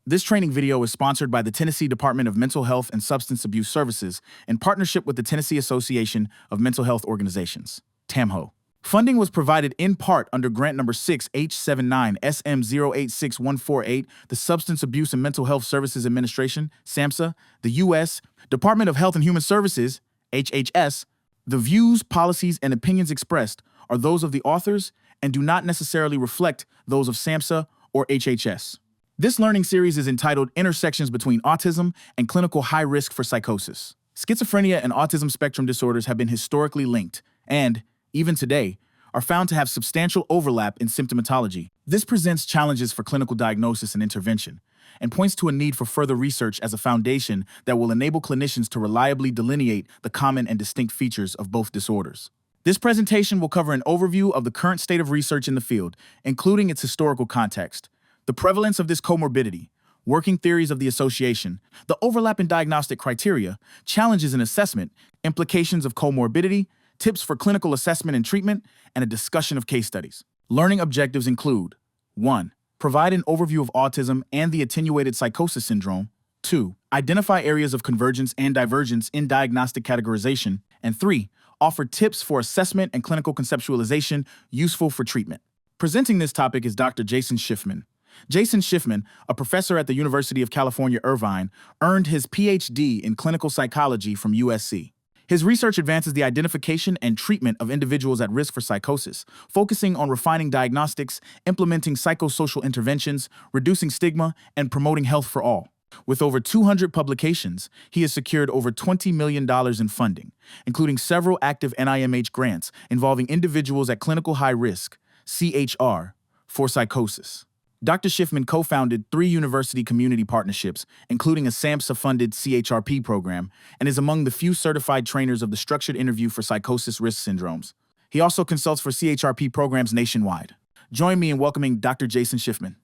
This training video is sponsored by the Tennessee Department of Mental Health and Substance Abuse Services in partnership with the Tennessee Association of Mental Health Organizations, TAMHO. Funding was provided in part under Grant Number 6H79SM086148, the Substance Abuse and Mental Health Services Administration, SAMHSA, the U.S. Department of Health and Human Services, HHS. The views, policies, and opinions expressed are those of the authors and do not necessarily reflect those of SAMHSA or HHS. This learning series is entitled Intersections Between Autism and Clinical High Risk for Psychosis. Schizophrenia and autism spectrum disorders have been historically linked and, even today, are found to have substantial overlap in symptomatology. This presents challenges for clinical diagnosis and intervention, and points to a need for further research as a foundation that will enable clinicians to reliably delineate the common and distinct features of both disorders. This presentation will cover an overview of the current state of research in the field, including its historical context, the prevalence of this comorbidity, working theories of the association, the overlap in diagnostic criteria, challenges in assessment, implications of comorbidity, tips for clinical assessment and treatment, and a discussion of case studies. Learning objectives include 1. Provide an overview of autism and the attenuated psychosis syndrome. 2. Identify areas of convergence and divergence in diagnostic categorization. And 3. Offer tips for assessment and clinical conceptualization useful for treatment. Presenting this topic is Dr. Jason Schiffman. Jason Schiffman, a professor at the University of California, Irvine, earned his PhD in clinical psychology from USC. His research advances the identification and treatment of individuals at risk for psychosis, focusing on refining diagnostics, implementing psychosocial interventions, reducing stigma, and promoting health for all. With over 200 publications, he has secured over $20 million in funding, including several active NIMH grants involving individuals at clinical high risk, CHR, for psychosis. Dr. Schiffman co-founded 3 university community partnerships, including a SAMHSA-funded CHRP program, and is among the few certified trainers of the structured interview for psychosis risk syndromes. He also consults for CHRP programs nationwide. Join me in welcoming Dr. Jason Schiffman.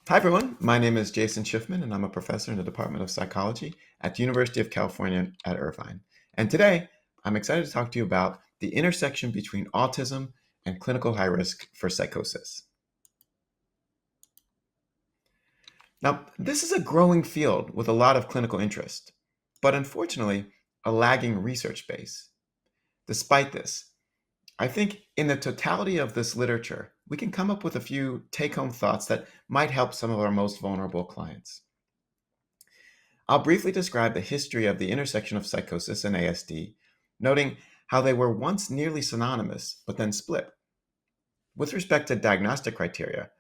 Hi, everyone. My name is Jason Schiffman, and I'm a professor in the Department of Psychology at the University of California at Irvine. And today, I'm excited to talk to you about the intersection between autism and clinical high risk for psychosis. Now, this is a growing field with a lot of clinical interest, but unfortunately, a lagging research base. Despite this, I think in the totality of this literature, we can come up with a few take-home thoughts that might help some of our most vulnerable clients. I'll briefly describe the history of the intersection of psychosis and ASD, noting how they were once nearly synonymous, but then split. With respect to diagnostic criteria,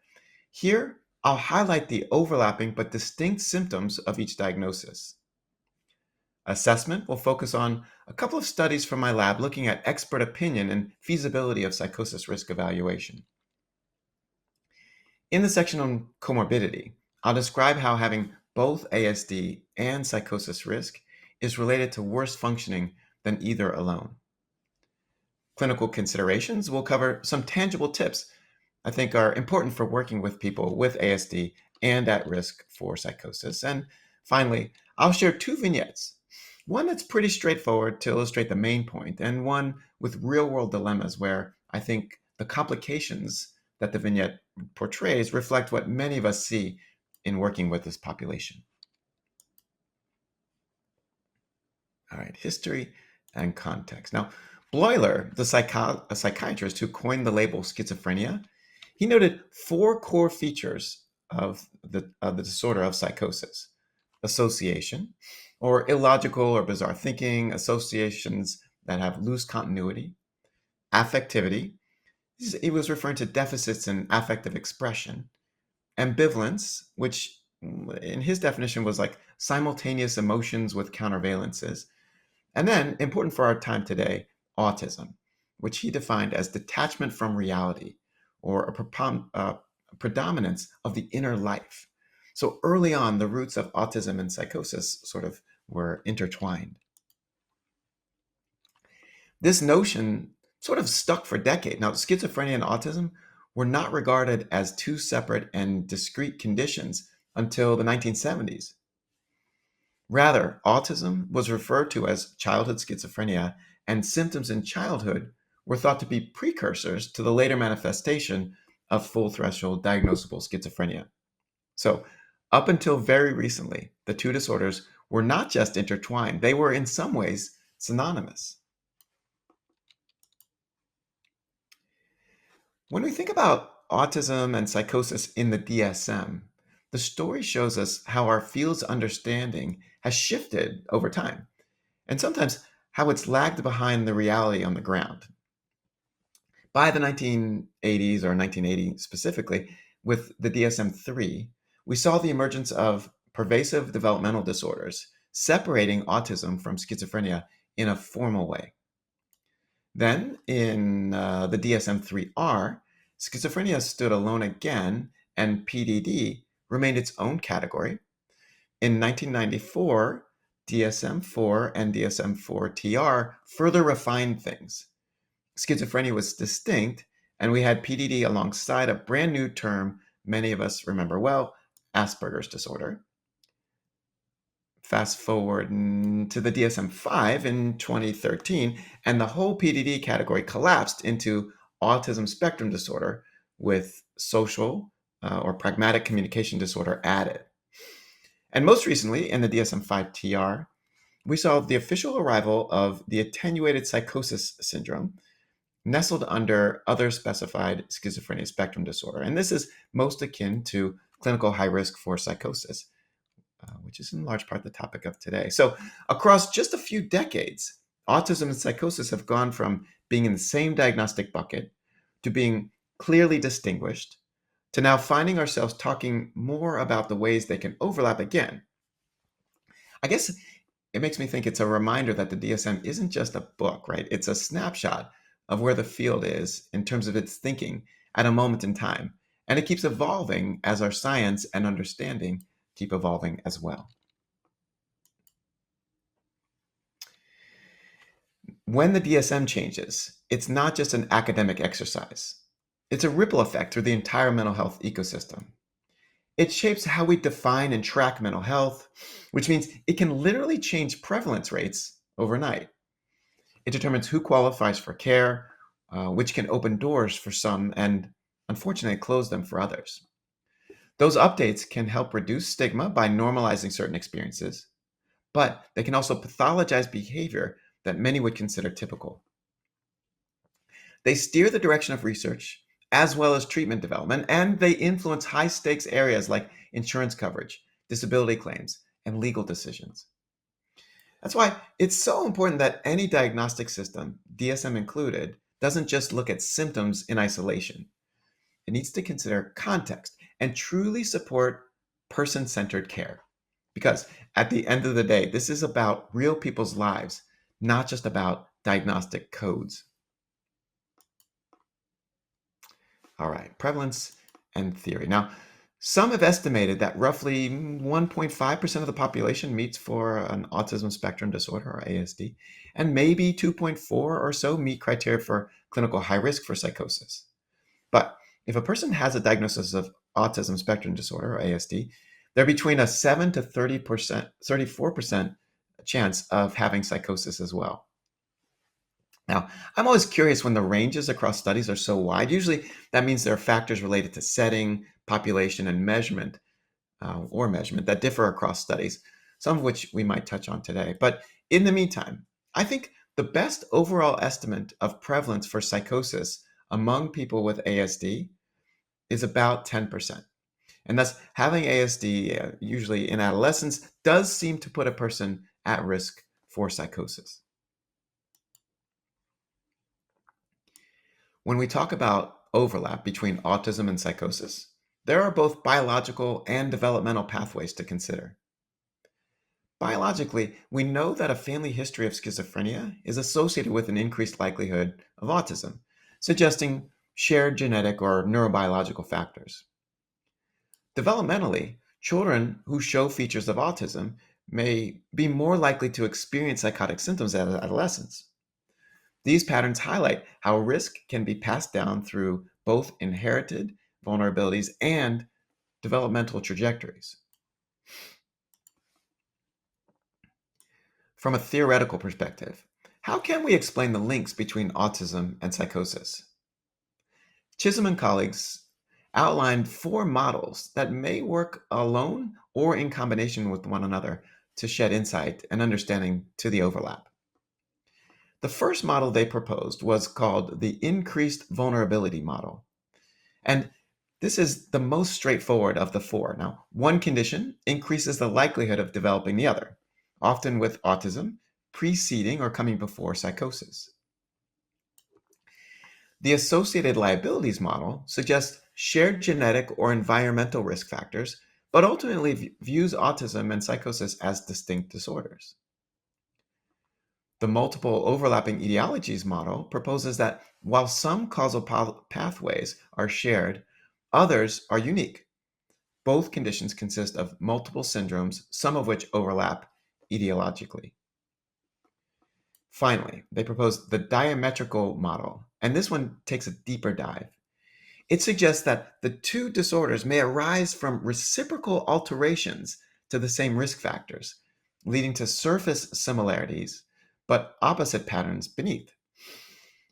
here I'll highlight the overlapping but distinct symptoms of each diagnosis. Assessment will focus on a couple of studies from my lab looking at expert opinion and feasibility of psychosis risk evaluation. In the section on comorbidity, I'll describe how having both ASD and psychosis risk is related to worse functioning than either alone. Clinical considerations will cover some tangible tips I think are important for working with people with ASD and at risk for psychosis. And finally, I'll share 2 vignettes, one that's pretty straightforward to illustrate the main point, and one with real-world dilemmas where I think the complications that the vignette portrays reflect what many of us see in working with this population. All right, history and context. Now, Bloiler, a psychiatrist who coined the label schizophrenia, he noted 4 core features of the disorder of psychosis: association, or illogical or bizarre thinking, associations that have loose continuity; affectivity, he was referring to deficits in affective expression; ambivalence, which in his definition was like simultaneous emotions with countervalences; and then, important for our time today, autism, which he defined as detachment from reality, or a predominance of the inner life. So early on, the roots of autism and psychosis sort of were intertwined. This notion sort of stuck for decades. Now, schizophrenia and autism were not regarded as 2 separate and discrete conditions until the 1970s. Rather, autism was referred to as childhood schizophrenia, and symptoms in childhood were thought to be precursors to the later manifestation of full threshold diagnosable schizophrenia. So Up until very recently, the two disorders were not just intertwined, they were in some ways synonymous. When we think about autism and psychosis in the DSM, the story shows us how our field's understanding has shifted over time, and sometimes how it's lagged behind the reality on the ground. By the 1980s, or 1980 specifically, with the DSM 3, we saw the emergence of pervasive developmental disorders, separating autism from schizophrenia in a formal way. Then, in the DSM 3R, schizophrenia stood alone again, and PDD remained its own category. In 1994, DSM 4 and DSM 4TR further refined things. Schizophrenia was distinct, and we had PDD alongside a brand new term many of us remember well, Asperger's disorder. Fast forward to the DSM-5 in 2013, and the whole PDD category collapsed into autism spectrum disorder with social or pragmatic communication disorder added. And most recently, in the DSM-5 TR, we saw the official arrival of the attenuated psychosis syndrome, nestled under other specified schizophrenia spectrum disorder. And this is most akin to clinical high risk for psychosis, which is in large part the topic of today. So, across just a few decades, autism and psychosis have gone from being in the same diagnostic bucket to being clearly distinguished to now finding ourselves talking more about the ways they can overlap again. I guess it makes me think it's a reminder that the DSM isn't just a book, right? It's a snapshot of where the field is in terms of its thinking at a moment in time. And it keeps evolving as our science and understanding keep evolving as well. When the DSM changes, it's not just an academic exercise. It's a ripple effect through the entire mental health ecosystem. It shapes how we define and track mental health, which means it can literally change prevalence rates overnight. It determines who qualifies for care, which can open doors for some and unfortunately close them for others. Those updates can help reduce stigma by normalizing certain experiences, but they can also pathologize behavior that many would consider typical. They steer the direction of research as well as treatment development, and they influence high stakes areas like insurance coverage, disability claims, and legal decisions. That's why it's so important that any diagnostic system, DSM included, doesn't just look at symptoms in isolation. It needs to consider context and truly support person centered care. Because at the end of the day, this is about real people's lives, not just about diagnostic codes. All right, prevalence and theory. Now, some have estimated that roughly 1.5% of the population meets for an autism spectrum disorder, or ASD, and maybe 2.4 or so meet criteria for clinical high risk for psychosis. But if a person has a diagnosis of autism spectrum disorder, or ASD, they're between a 7 to 34% chance of having psychosis as well. Now, I'm always curious when the ranges across studies are so wide. Usually, that means there are factors related to setting, population, and measurement that differ across studies, some of which we might touch on today. But in the meantime, I think the best overall estimate of prevalence for psychosis among people with ASD is about 10%. And thus, having ASD, usually in adolescence, does seem to put a person at risk for psychosis. When we talk about overlap between autism and psychosis, there are both biological and developmental pathways to consider. Biologically, we know that a family history of schizophrenia is associated with an increased likelihood of autism, suggesting shared genetic or neurobiological factors. Developmentally, children who show features of autism may be more likely to experience psychotic symptoms as adolescents. These patterns highlight how risk can be passed down through both inherited vulnerabilities and developmental trajectories. From a theoretical perspective, how can we explain the links between autism and psychosis? Chisholm and colleagues outlined 4 models that may work alone or in combination with one another to shed insight and understanding to the overlap. The first model they proposed was called the increased vulnerability model. And this is the most straightforward of the 4. Now, one condition increases the likelihood of developing the other, often with autism preceding or coming before psychosis. The associated liabilities model suggests shared genetic or environmental risk factors, but ultimately views autism and psychosis as distinct disorders. The multiple overlapping etiologies model proposes that while some causal pathways are shared, others are unique. Both conditions consist of multiple syndromes, some of which overlap etiologically. Finally, they propose the diametrical model, and this one takes a deeper dive. It suggests that the two disorders may arise from reciprocal alterations to the same risk factors, leading to surface similarities, but opposite patterns beneath.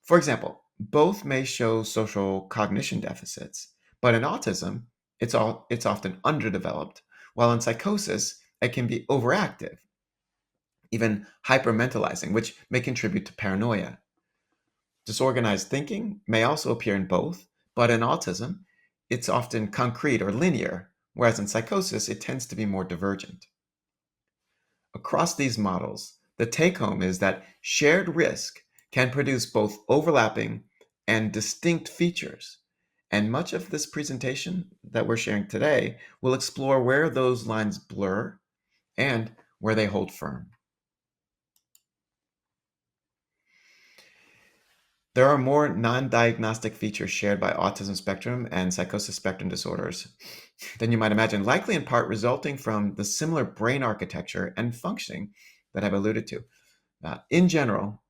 For example, both may show social cognition deficits, but in autism, it's often underdeveloped, while in psychosis, it can be overactive, even hypermentalizing, which may contribute to paranoia. Disorganized thinking may also appear in both, but in autism, it's often concrete or linear, whereas in psychosis, it tends to be more divergent. Across these models, the take home is that shared risk can produce both overlapping and distinct features. And much of this presentation that we're sharing today will explore where those lines blur and where they hold firm. There are more non-diagnostic features shared by autism spectrum and psychosis spectrum disorders than you might imagine, likely in part resulting from the similar brain architecture and functioning that I've alluded to. In general,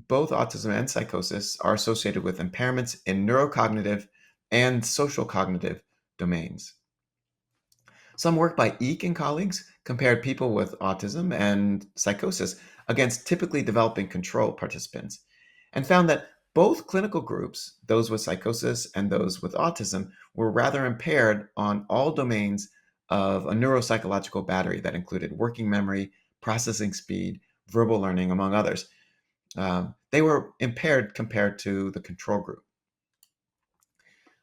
both autism and psychosis are associated with impairments in neurocognitive and social cognitive domains. Some work by Eek and colleagues compared people with autism and psychosis against typically developing control participants and found that both clinical groups, those with psychosis and those with autism, were rather impaired on all domains of a neuropsychological battery that included working memory, processing speed, verbal learning, among others. They were impaired compared to the control group.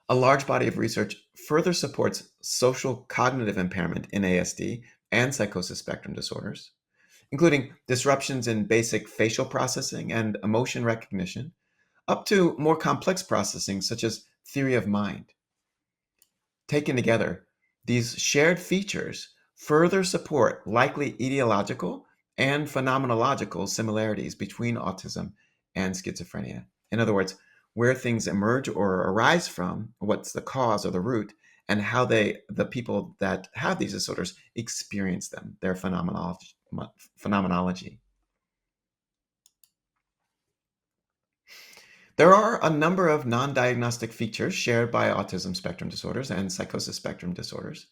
A large body of research further supports social cognitive impairment in ASD and psychosis spectrum disorders, including disruptions in basic facial processing and emotion recognition, up to more complex processing such as theory of mind. Taken together, these shared features further support likely etiological and phenomenological similarities between autism and schizophrenia. In other words, where things emerge or arise from, what's the cause or the root, and how the people that have these disorders experience them, their phenomenology. There are a number of non-diagnostic features shared by autism spectrum disorders and psychosis spectrum disorders.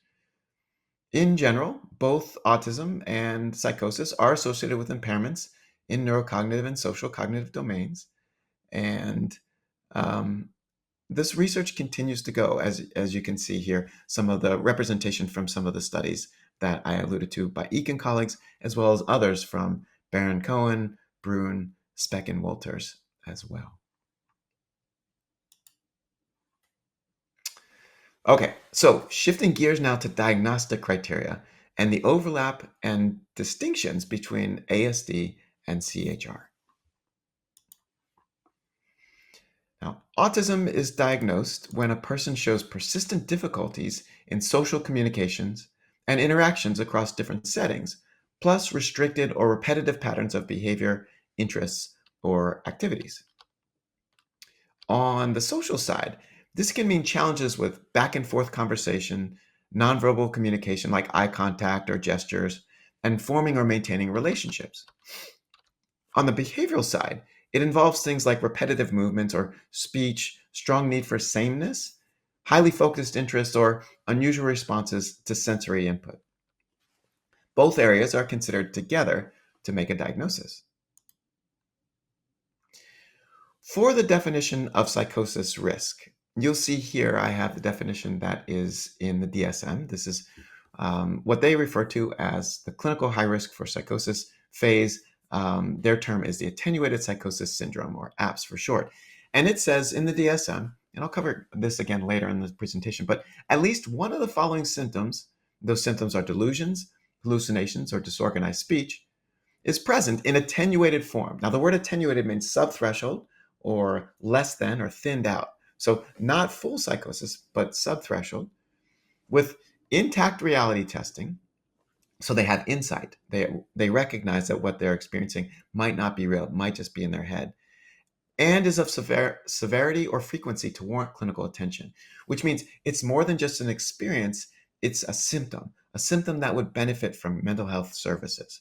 In general, both autism and psychosis are associated with impairments in neurocognitive and social cognitive domains. And um, this research continues to go, as you can see here, some of the representation from some of the studies that I alluded to by Eek and colleagues, as well as others from Baron Cohen, Brune, Speck, and Wolters as well. Okay, so shifting gears now to diagnostic criteria and the overlap and distinctions between ASD and CHR. Now, autism is diagnosed when a person shows persistent difficulties in social communications and interactions across different settings, plus restricted or repetitive patterns of behavior, interests, or activities. On the social side, this can mean challenges with back and forth conversation, nonverbal communication like eye contact or gestures, and forming or maintaining relationships. On the behavioral side, it involves things like repetitive movements or speech, strong need for sameness, highly focused interests, or unusual responses to sensory input. Both areas are considered together to make a diagnosis. For the definition of psychosis risk, you'll see here I have the definition that is in the DSM. This is what they refer to as the clinical high risk for psychosis phase. Their term is the attenuated psychosis syndrome, or APS for short. And it says in the DSM, and I'll cover this again later in the presentation, but at least one of the following symptoms, those symptoms are delusions, hallucinations, or disorganized speech, is present in attenuated form. Now, the word attenuated means subthreshold or less than or thinned out. So not full psychosis, but subthreshold with intact reality testing. So they have insight. They recognize that what they're experiencing might not be real, might just be in their head, and is of severity or frequency to warrant clinical attention, which means it's more than just an experience, it's a symptom that would benefit from mental health services.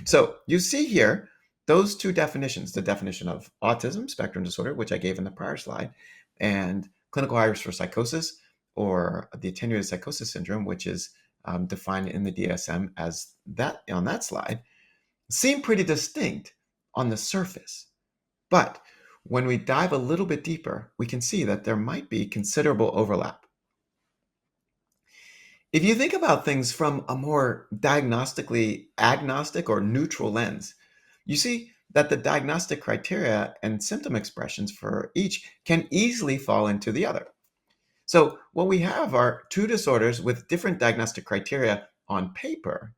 So you see here those two definitions, the definition of autism spectrum disorder, which I gave in the prior slide, and clinical high risk for psychosis, or the attenuated psychosis syndrome, which is defined in the DSM as that on that slide, seem pretty distinct on the surface. But when we dive a little bit deeper, we can see that there might be considerable overlap. If you think about things from a more diagnostically agnostic or neutral lens, you see that the diagnostic criteria and symptom expressions for each can easily fall into the other. So, what we have are two disorders with different diagnostic criteria on paper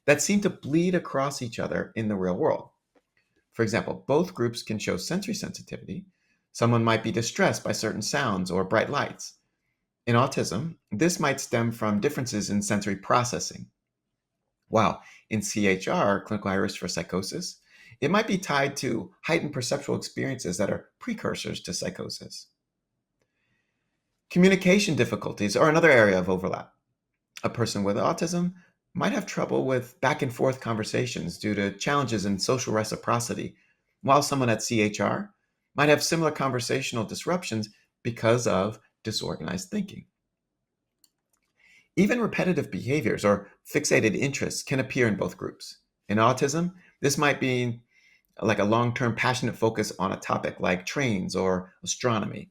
that seem to bleed across each other in the real world. For example, both groups can show sensory sensitivity. Someone might be distressed by certain sounds or bright lights. In autism, this might stem from differences in sensory processing. While in CHR, clinical high risk for psychosis, it might be tied to heightened perceptual experiences that are precursors to psychosis. Communication difficulties are another area of overlap. A person with autism might have trouble with back and forth conversations due to challenges in social reciprocity, while someone at CHR might have similar conversational disruptions because of disorganized thinking. Even repetitive behaviors or fixated interests can appear in both groups. In autism, this might be like a long-term passionate focus on a topic like trains or astronomy.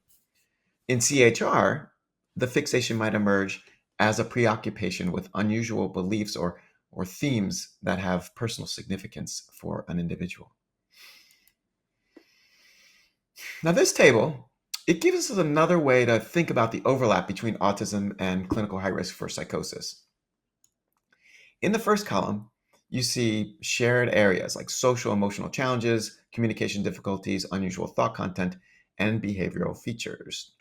In CHR, the fixation might emerge as a preoccupation with unusual beliefs or themes that have personal significance for an individual. Now, this table, it gives us another way to think about the overlap between autism and clinical high risk for psychosis. In the first column, you see shared areas like social emotional challenges, communication difficulties, unusual thought content, and behavioral features.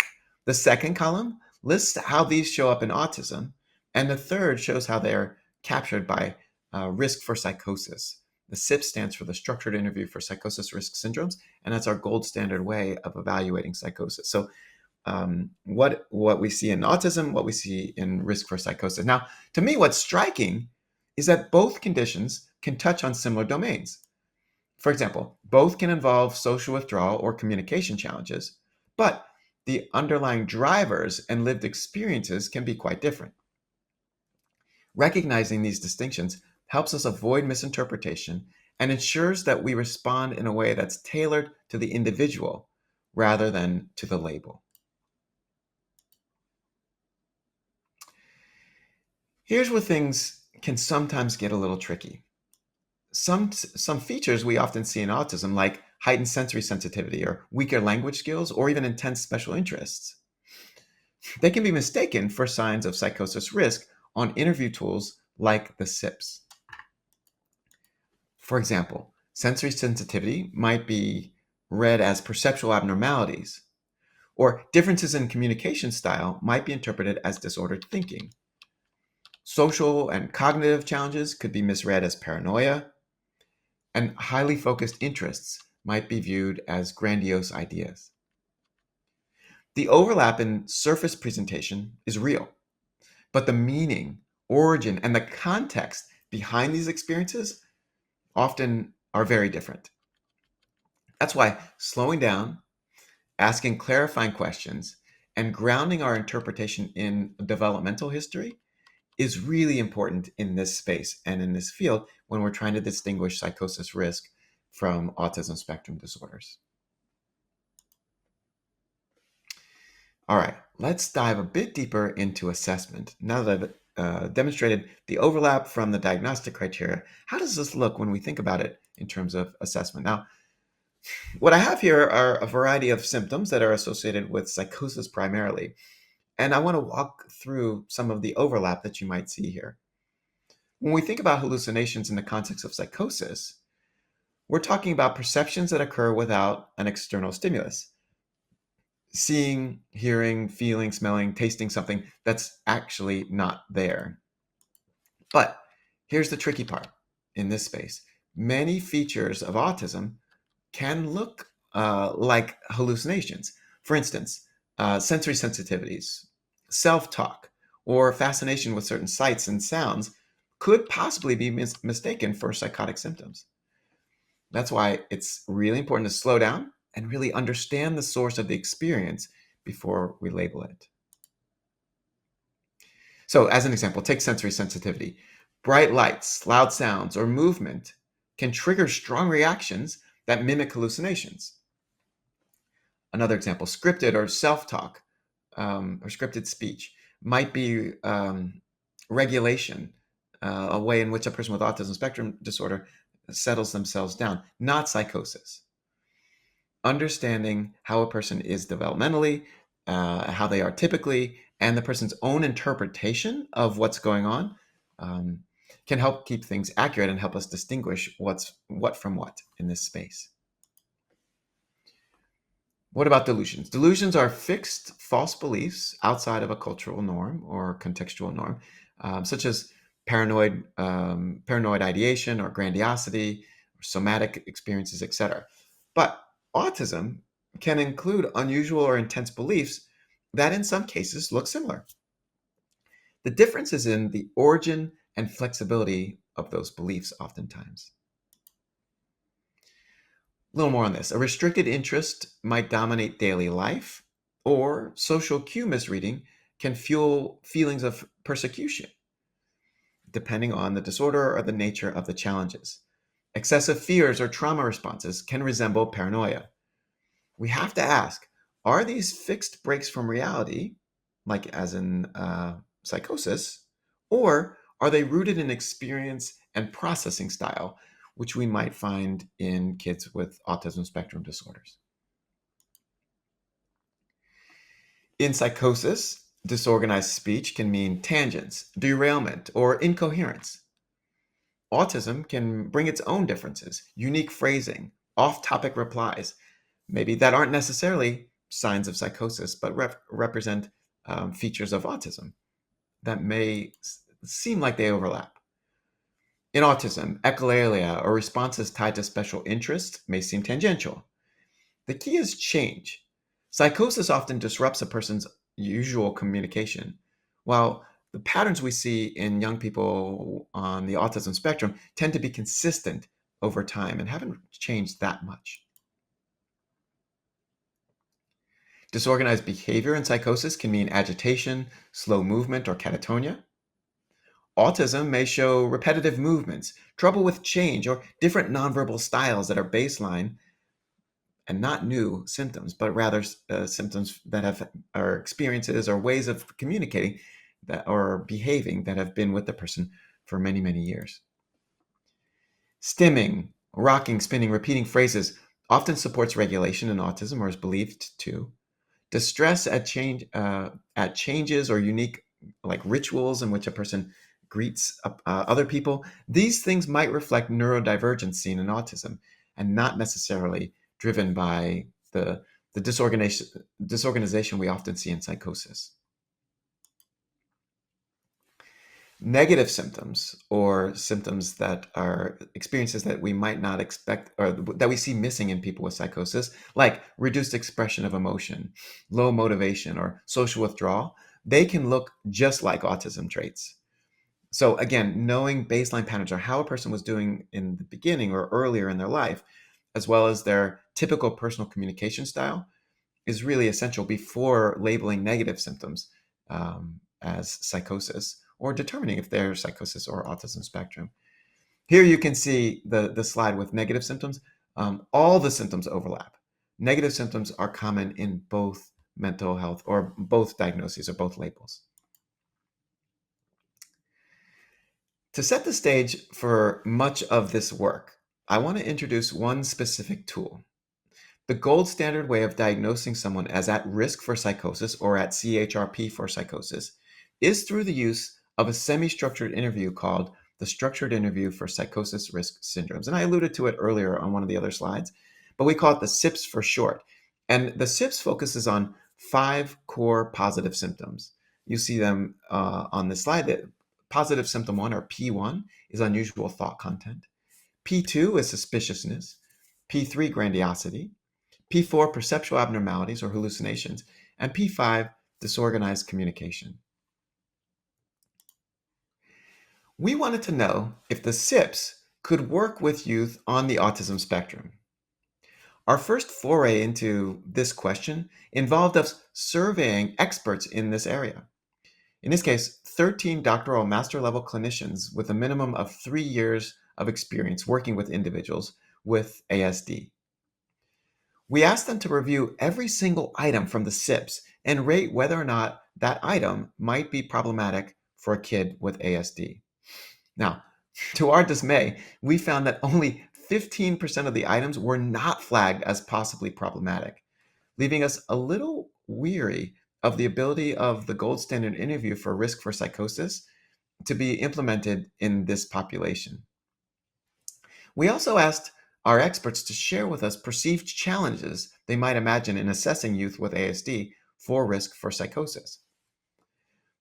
The second column lists how these show up in autism, and the third shows how they're captured by risk for psychosis. The SIP stands for the Structured Interview for Psychosis Risk Syndromes, and that's our gold standard way of evaluating psychosis. So what we see in autism, what we see in risk for psychosis. Now, to me, what's striking is that both conditions can touch on similar domains. For example, both can involve social withdrawal or communication challenges, but the underlying drivers and lived experiences can be quite different. Recognizing these distinctions helps us avoid misinterpretation and ensures that we respond in a way that's tailored to the individual rather than to the label. Here's where things can sometimes get a little tricky. Some features we often see in autism, like heightened sensory sensitivity or weaker language skills or even intense special interests, they can be mistaken for signs of psychosis risk on interview tools like the SIPs. For example, sensory sensitivity might be read as perceptual abnormalities, or differences in communication style might be interpreted as disordered thinking. Social and cognitive challenges could be misread as paranoia, and highly focused interests might be viewed as grandiose ideas. The overlap in surface presentation is real, but the meaning, origin, and the context behind these experiences often are very different. That's why slowing down, asking clarifying questions, and grounding our interpretation in developmental history is really important in this space and in this field when we're trying to distinguish psychosis risk from autism spectrum disorders. All right, let's dive a bit deeper into assessment. Now that I've demonstrated the overlap from the diagnostic criteria, how does this look when we think about it in terms of assessment? Now, what I have here are a variety of symptoms that are associated with psychosis primarily, and I want to walk through some of the overlap that you might see here. When we think about hallucinations in the context of psychosis, we're talking about perceptions that occur without an external stimulus. Seeing, hearing, feeling, smelling, tasting something that's actually not there. But here's the tricky part in this space. Many features of autism can look like hallucinations. For instance, sensory sensitivities, self-talk, or fascination with certain sights and sounds could possibly be mistaken for psychotic symptoms. That's why it's really important to slow down and really understand the source of the experience before we label it. So, as an example, take sensory sensitivity. Bright lights, loud sounds, or movement can trigger strong reactions that mimic hallucinations. Another example, scripted or self-talk or scripted speech might be regulation, a way in which a person with autism spectrum disorder settles themselves down, not psychosis. Understanding how a person is developmentally, how they are typically, and the person's own interpretation of what's going on can help keep things accurate and help us distinguish what from what in this space. What about delusions? Delusions are fixed false beliefs outside of a cultural norm or contextual norm, such as paranoid ideation or grandiosity, or somatic experiences, etc. But autism can include unusual or intense beliefs that in some cases look similar. The difference is in the origin and flexibility of those beliefs oftentimes. A little more on this. A restricted interest might dominate daily life, or social cue misreading can fuel feelings of persecution, depending on the disorder or the nature of the challenges. Excessive fears or trauma responses can resemble paranoia. We have to ask, are these fixed breaks from reality, like as in psychosis, or are they rooted in experience and processing style, which we might find in kids with autism spectrum disorders? In psychosis, disorganized speech can mean tangents, derailment, or incoherence. Autism can bring its own differences, unique phrasing, off topic replies, maybe that aren't necessarily signs of psychosis, but represent features of autism that may seem like they overlap. In autism, echolalia or responses tied to special interests may seem tangential. The key is change. Psychosis often disrupts a person's usual communication, while the patterns we see in young people on the autism spectrum tend to be consistent over time and haven't changed that much. Disorganized behavior in psychosis can mean agitation, slow movement, or catatonia. Autism may show repetitive movements, trouble with change, or different nonverbal styles that are baseline and not new symptoms, but rather symptoms that are experiences or ways of communicating that or behaving that have been with the person for many, many years. Stimming, rocking, spinning, repeating phrases often supports regulation in autism or is believed to. Distress at changes or unique like rituals in which a person greets other people. These things might reflect neurodivergence seen in autism and not necessarily driven by the disorganization we often see in psychosis. Negative symptoms or symptoms that are experiences that we might not expect or that we see missing in people with psychosis, like reduced expression of emotion, low motivation, or social withdrawal, they can look just like autism traits. So again, knowing baseline patterns or how a person was doing in the beginning or earlier in their life, as well as their typical personal communication style, is really essential before labeling negative symptoms as psychosis or determining if they're psychosis or autism spectrum. Here you can see the slide with negative symptoms. All the symptoms overlap. Negative symptoms are common in both mental health, or both diagnoses or both labels. To set the stage for much of this work, I want to introduce one specific tool. The gold standard way of diagnosing someone as at risk for psychosis or at CHRP for psychosis is through the use of a semi-structured interview called the Structured Interview for Psychosis Risk Syndromes. And I alluded to it earlier on one of the other slides, but we call it the SIPS for short. And the SIPS focuses on 5 core positive symptoms. You see them on this slide. That positive symptom 1, or P1, is unusual thought content. P2 is suspiciousness. P3, grandiosity. P4, perceptual abnormalities or hallucinations. And P5, disorganized communication. We wanted to know if the SIPS could work with youth on the autism spectrum. Our first foray into this question involved us surveying experts in this area. In this case, 13 doctoral master level clinicians with a minimum of 3 years of experience working with individuals with ASD. We asked them to review every single item from the SIPS and rate whether or not that item might be problematic for a kid with ASD. Now, to our dismay, we found that only 15% of the items were not flagged as possibly problematic, leaving us a little weary of the ability of the gold standard interview for risk for psychosis to be implemented in this population. We also asked our experts to share with us perceived challenges they might imagine in assessing youth with ASD for risk for psychosis.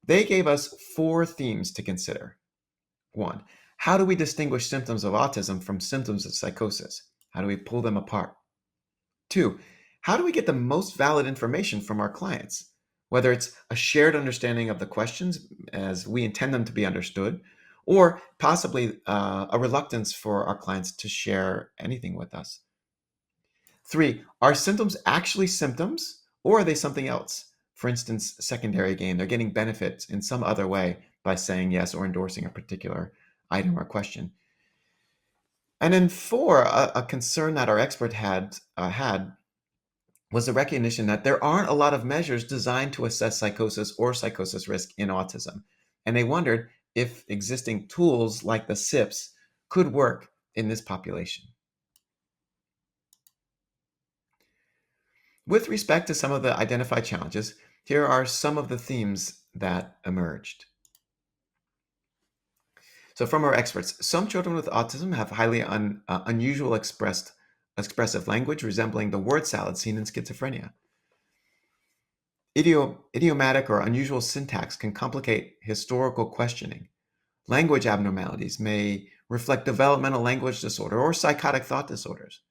They gave us 4 themes to consider. 1, how do we distinguish symptoms of autism from symptoms of psychosis? How do we pull them apart? 2, how do we get the most valid information from our clients? Whether it's a shared understanding of the questions as we intend them to be understood, or possibly a reluctance for our clients to share anything with us. 3, are symptoms actually symptoms, or are they something else? For instance, secondary gain. They're getting benefits in some other way by saying yes or endorsing a particular item or question. And then 4, a concern that our expert had was the recognition that there aren't a lot of measures designed to assess psychosis or psychosis risk in autism. And they wondered if existing tools like the SIPS could work in this population. With respect to some of the identified challenges, here are some of the themes that emerged. So from our experts, some children with autism have highly unusual expressive language resembling the word salad seen in schizophrenia. Idiomatic or unusual syntax can complicate historical questioning. Language abnormalities may reflect developmental language disorder or psychotic thought disorders.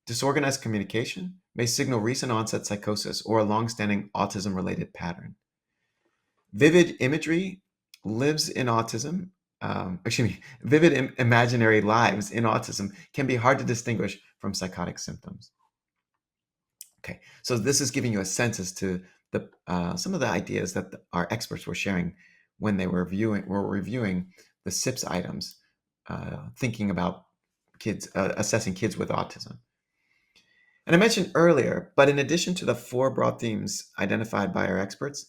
Disorganized communication may signal recent onset psychosis or a longstanding autism-related pattern. Vivid imagery lives in autism. Vivid imaginary lives in autism can be hard to distinguish from psychotic symptoms. Okay, so this is giving you a sense as to some of the ideas that our experts were sharing when they were reviewing the SIPS items, thinking about kids, assessing kids with autism. And I mentioned earlier, but in addition to the 4 broad themes identified by our experts,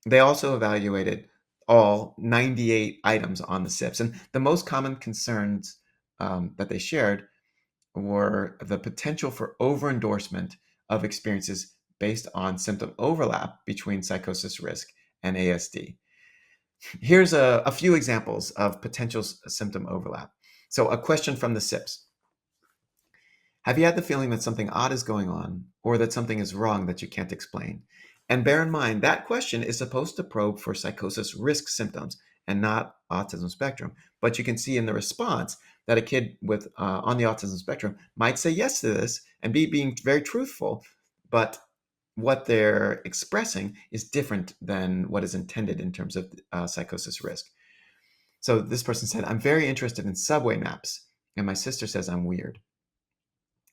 they also evaluated all 98 items on the SIPS. And the most common concerns that they shared were the potential for over-endorsement of experiences based on symptom overlap between psychosis risk and ASD. Here's a few examples of potential symptom overlap. So a question from the SIPS. Have you had the feeling that something odd is going on or that something is wrong that you can't explain? And bear in mind, that question is supposed to probe for psychosis risk symptoms and not autism spectrum. But you can see in the response that a kid with on the autism spectrum might say yes to this and being very truthful, but what they're expressing is different than what is intended in terms of psychosis risk. So this person said, I'm very interested in subway maps, and my sister says I'm weird.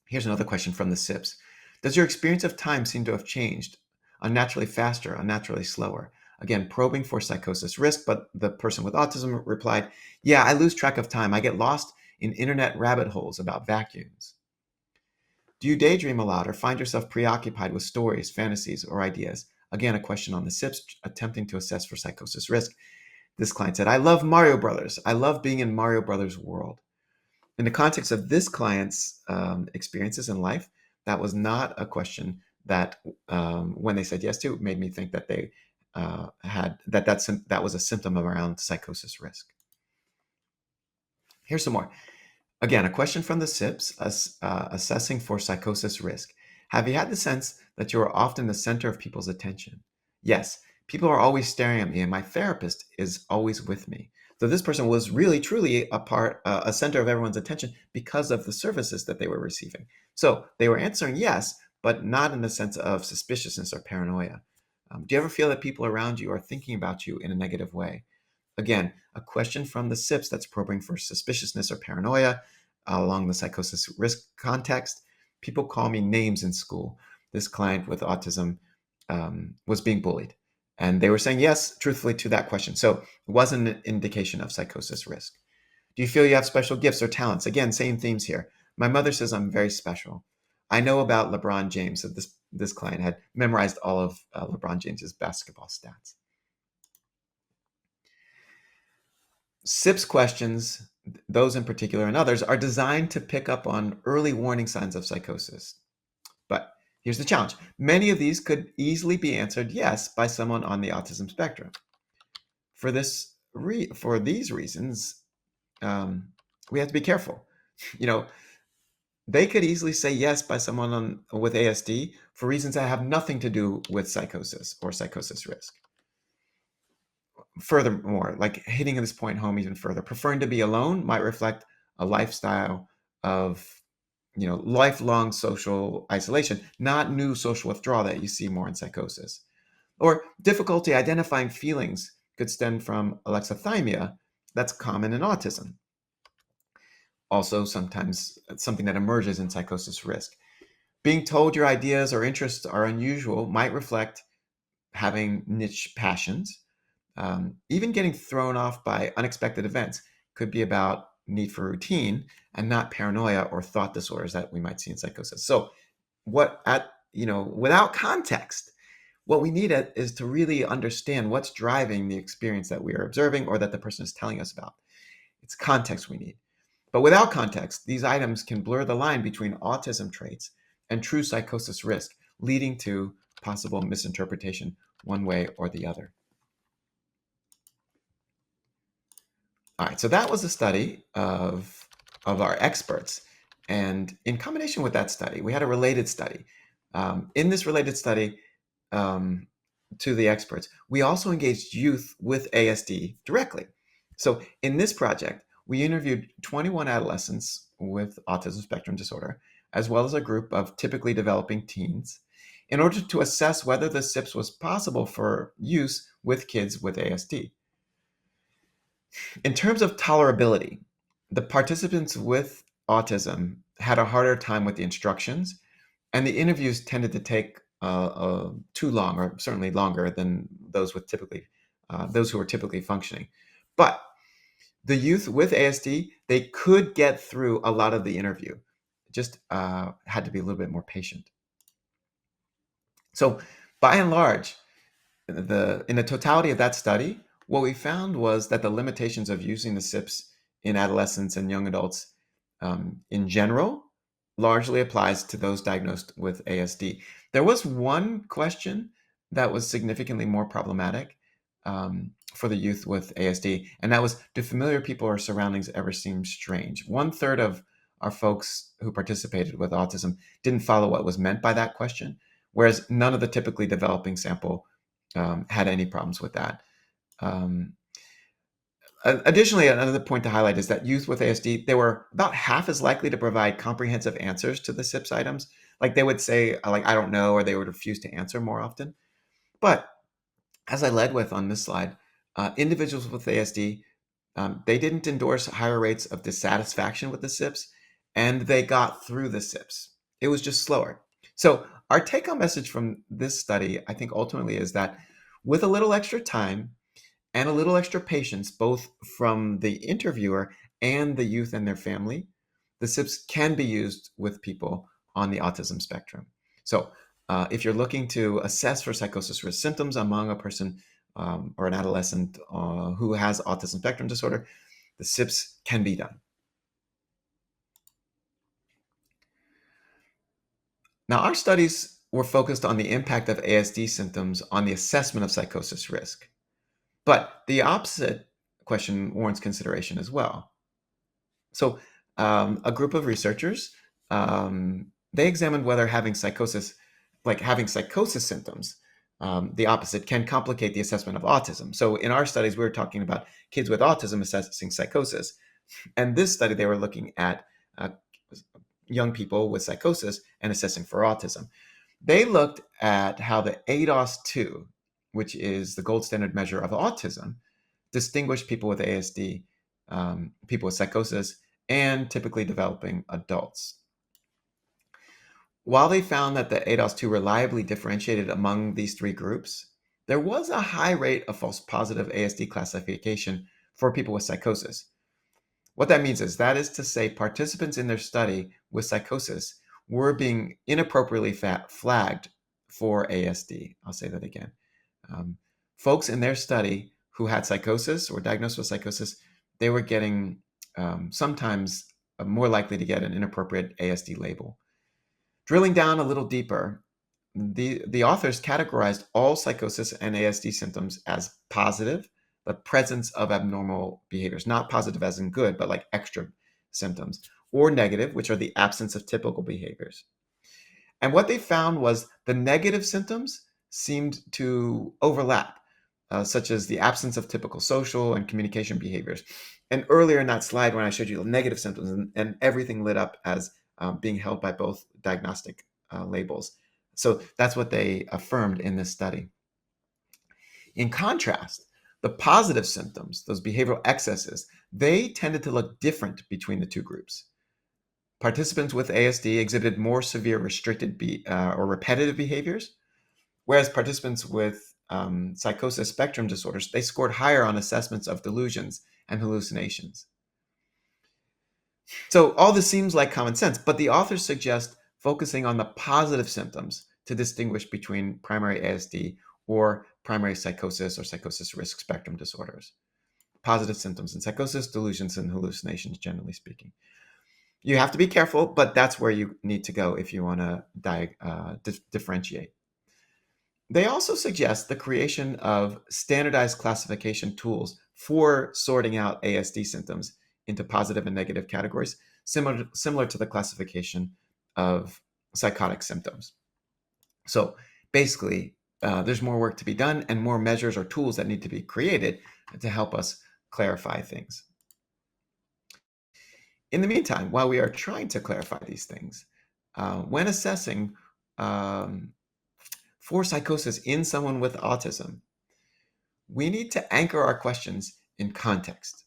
Here's another question from the SIPS. Does your experience of time seem to have changed? Unnaturally faster, unnaturally slower? Again, probing for psychosis risk, but the person with autism replied, yeah, I lose track of time. I get lost in internet rabbit holes about vacuums. do you daydream a lot or find yourself preoccupied with stories, fantasies, or ideas? Again, a question on the SIPs attempting to assess for psychosis risk. This client said, I love Mario Brothers. I love being in Mario Brothers' world. In the context of this client's experiences in life, that was not a question that, when they said yes to, made me think that they had that was a symptom around psychosis risk. Here's some more. Again, a question from the SIPs, assessing for psychosis risk. Have you had the sense that you are often the center of people's attention? Yes, people are always staring at me, and my therapist is always with me. So this person was really, truly a center of everyone's attention because of the services that they were receiving. So they were answering yes, but not in the sense of suspiciousness or paranoia. Do you ever feel that people around you are thinking about you in a negative way? Again, a question from the SIPs that's probing for suspiciousness or paranoia along the psychosis risk context. People call me names in school. This client with autism was being bullied. And they were saying yes, truthfully, to that question. So it wasn't an indication of psychosis risk. Do you feel you have special gifts or talents? Again, same themes here. My mother says I'm very special. I know about LeBron James. So this client had memorized all of LeBron James's basketball stats. SIPS questions, those in particular and others, are designed to pick up on early warning signs of psychosis. But here's the challenge. Many of these could easily be answered yes by someone on the autism spectrum. For these reasons, we have to be careful. They could easily say yes by someone with ASD for reasons that have nothing to do with psychosis or psychosis risk. Furthermore, like hitting this point home even further, preferring to be alone might reflect a lifestyle of lifelong social isolation, not new social withdrawal that you see more in psychosis. Or difficulty identifying feelings could stem from alexithymia that's common in autism. Also, sometimes it's something that emerges in psychosis risk. Being told your ideas or interests are unusual might reflect having niche passions. Even getting thrown off by unexpected events could be about need for routine and not paranoia or thought disorders that we might see in psychosis. So without context, what we need is to really understand what's driving the experience that we are observing or that the person is telling us about. It's context we need. But without context, these items can blur the line between autism traits and true psychosis risk, leading to possible misinterpretation one way or the other. All right, so that was a study of our experts. And in combination with that study, we had a related study. In this related study to the experts, we also engaged youth with ASD directly. So in this project, we interviewed 21 adolescents with autism spectrum disorder, as well as a group of typically developing teens, in order to assess whether the SIPS was possible for use with kids with ASD. In terms of tolerability, the participants with autism had a harder time with the instructions, and the interviews tended to take too long, or certainly longer than those who were typically functioning. But the youth with ASD, they could get through a lot of the interview. Just had to be a little bit more patient. So, by and large, in the totality of that study, what we found was that the limitations of using the SIPs in adolescents and young adults in general largely applies to those diagnosed with ASD. There was one question that was significantly more problematic for the youth with ASD, and that was, do familiar people or surroundings ever seem strange? 1/3 of our folks who participated with autism didn't follow what was meant by that question, whereas none of the typically developing sample had any problems with that. Additionally, another point to highlight is that youth with ASD, they were about half as likely to provide comprehensive answers to the SIPS items. Like they would say, I don't know, or they would refuse to answer more often. But as I led with on this slide, individuals with ASD, they didn't endorse higher rates of dissatisfaction with the SIPs, and they got through the SIPs. It was just slower. So our take-home message from this study, I think ultimately is that with a little extra time and a little extra patience, both from the interviewer and the youth and their family, the SIPs can be used with people on the autism spectrum. So if you're looking to assess for psychosis risk symptoms among a person or an adolescent who has autism spectrum disorder, the SIPs can be done. Now, our studies were focused on the impact of ASD symptoms on the assessment of psychosis risk. But the opposite question warrants consideration as well. So, a group of researchers, they examined whether having psychosis symptoms, the opposite, can complicate the assessment of autism. So, in our studies, we were talking about kids with autism assessing psychosis. And this study, they were looking at young people with psychosis and assessing for autism. They looked at how the ADOS-2, which is the gold standard measure of autism, distinguished people with ASD, people with psychosis, and typically developing adults. While they found that the ADOS-2 reliably differentiated among these three groups, there was a high rate of false positive ASD classification for people with psychosis. What that means is to say participants in their study with psychosis were being inappropriately flagged for ASD. I'll say that again. Folks in their study who had psychosis or diagnosed with psychosis, they were getting sometimes more likely to get an inappropriate ASD label. Drilling down a little deeper, the authors categorized all psychosis and ASD symptoms as positive, the presence of abnormal behaviors, not positive as in good, but like extra symptoms, or negative, which are the absence of typical behaviors. And what they found was the negative symptoms seemed to overlap, such as the absence of typical social and communication behaviors. And earlier in that slide, when I showed you the negative symptoms, and everything lit up as being held by both diagnostic labels. So that's what they affirmed in this study. In contrast, the positive symptoms, those behavioral excesses, they tended to look different between the two groups. Participants with ASD exhibited more severe restricted or repetitive behaviors, whereas participants with psychosis spectrum disorders, they scored higher on assessments of delusions and hallucinations. So all this seems like common sense, but the authors suggest focusing on the positive symptoms to distinguish between primary ASD or primary psychosis or psychosis risk spectrum disorders. Positive symptoms in psychosis, delusions, and hallucinations, generally speaking. You have to be careful, but that's where you need to go if you want to differentiate. They also suggest the creation of standardized classification tools for sorting out ASD symptoms into positive and negative categories, similar to the classification of psychotic symptoms. So basically, there's more work to be done and more measures or tools that need to be created to help us clarify things. In the meantime, while we are trying to clarify these things, when assessing for psychosis in someone with autism, we need to anchor our questions in context.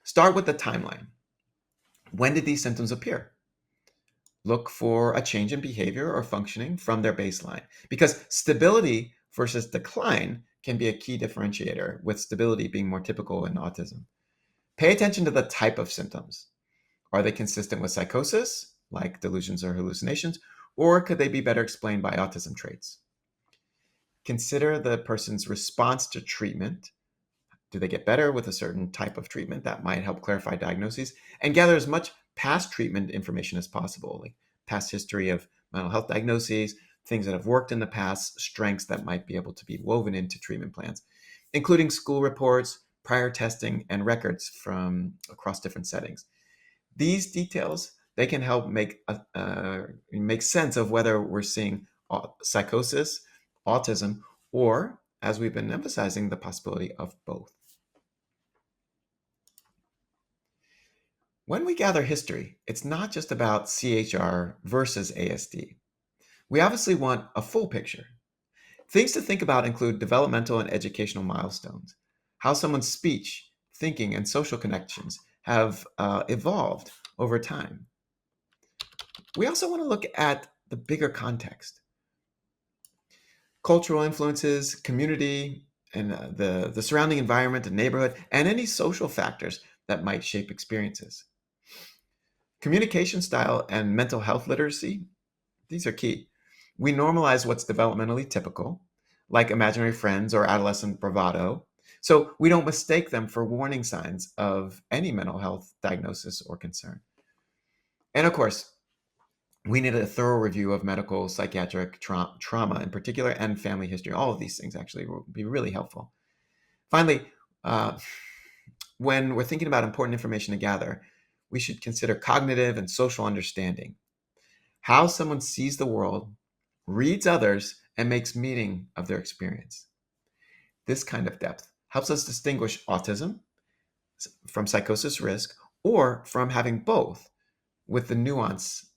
Start with the timeline. When did these symptoms appear? Look for a change in behavior or functioning from their baseline, because stability versus decline can be a key differentiator, with stability being more typical in autism. Pay attention to the type of symptoms. Are they consistent with psychosis, like delusions or hallucinations, or could they be better explained by autism traits? Consider the person's response to treatment. Do they get better with a certain type of treatment? That might help clarify diagnoses, and gather as much past treatment information as possible, like past history of mental health diagnoses, things that have worked in the past, strengths that might be able to be woven into treatment plans, including school reports, prior testing, and records from across different settings. These details, they can help make sense of whether we're seeing psychosis, autism, or, as we've been emphasizing, the possibility of both. When we gather history, it's not just about CHR versus ASD. We obviously want a full picture. Things to think about include developmental and educational milestones, how someone's speech, thinking, and social connections have evolved over time. We also want to look at the bigger context. Cultural influences, community, and the surrounding environment and neighborhood, and any social factors that might shape experiences. Communication style and mental health literacy, these are key. We normalize what's developmentally typical, like imaginary friends or adolescent bravado, so we don't mistake them for warning signs of any mental health diagnosis or concern. And of course, we need a thorough review of medical, psychiatric trauma in particular, and family history. All of these things actually will be really helpful. Finally, uh, when we're thinking about important information to gather, we should consider cognitive and social understanding. How someone sees the world, reads others, and makes meaning of their experience. This kind of depth helps us distinguish autism from psychosis risk or from having both with the nuance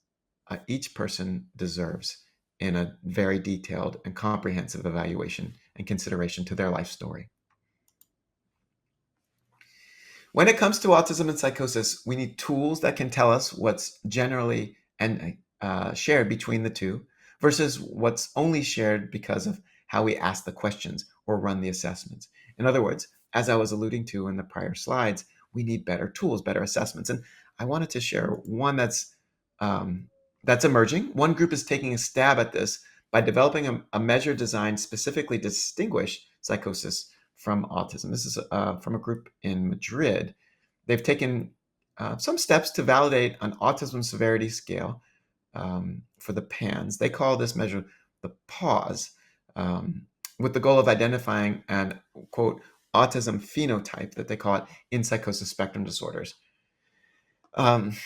each person deserves in a very detailed and comprehensive evaluation and consideration to their life story. When it comes to autism and psychosis, we need tools that can tell us what's generally and shared between the two versus what's only shared because of how we ask the questions or run the assessments. In other words, as I was alluding to in the prior slides, we need better tools, better assessments. And I wanted to share one that's emerging. One group is taking a stab at this by developing a measure designed specifically to distinguish psychosis from autism. This is from a group in Madrid. They've taken some steps to validate an autism severity scale for the PANS. They call this measure the PAUSE, with the goal of identifying an, quote, autism phenotype that they call it in psychosis spectrum disorders. Um,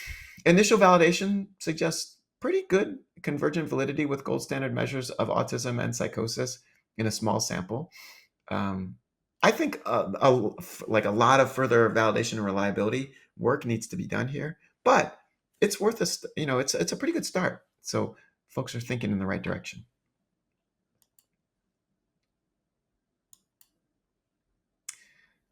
Initial validation suggests pretty good convergent validity with gold standard measures of autism and psychosis in a small sample. I think like a lot of further validation and reliability work needs to be done here, but it's worth it's a pretty good start. So folks are thinking in the right direction.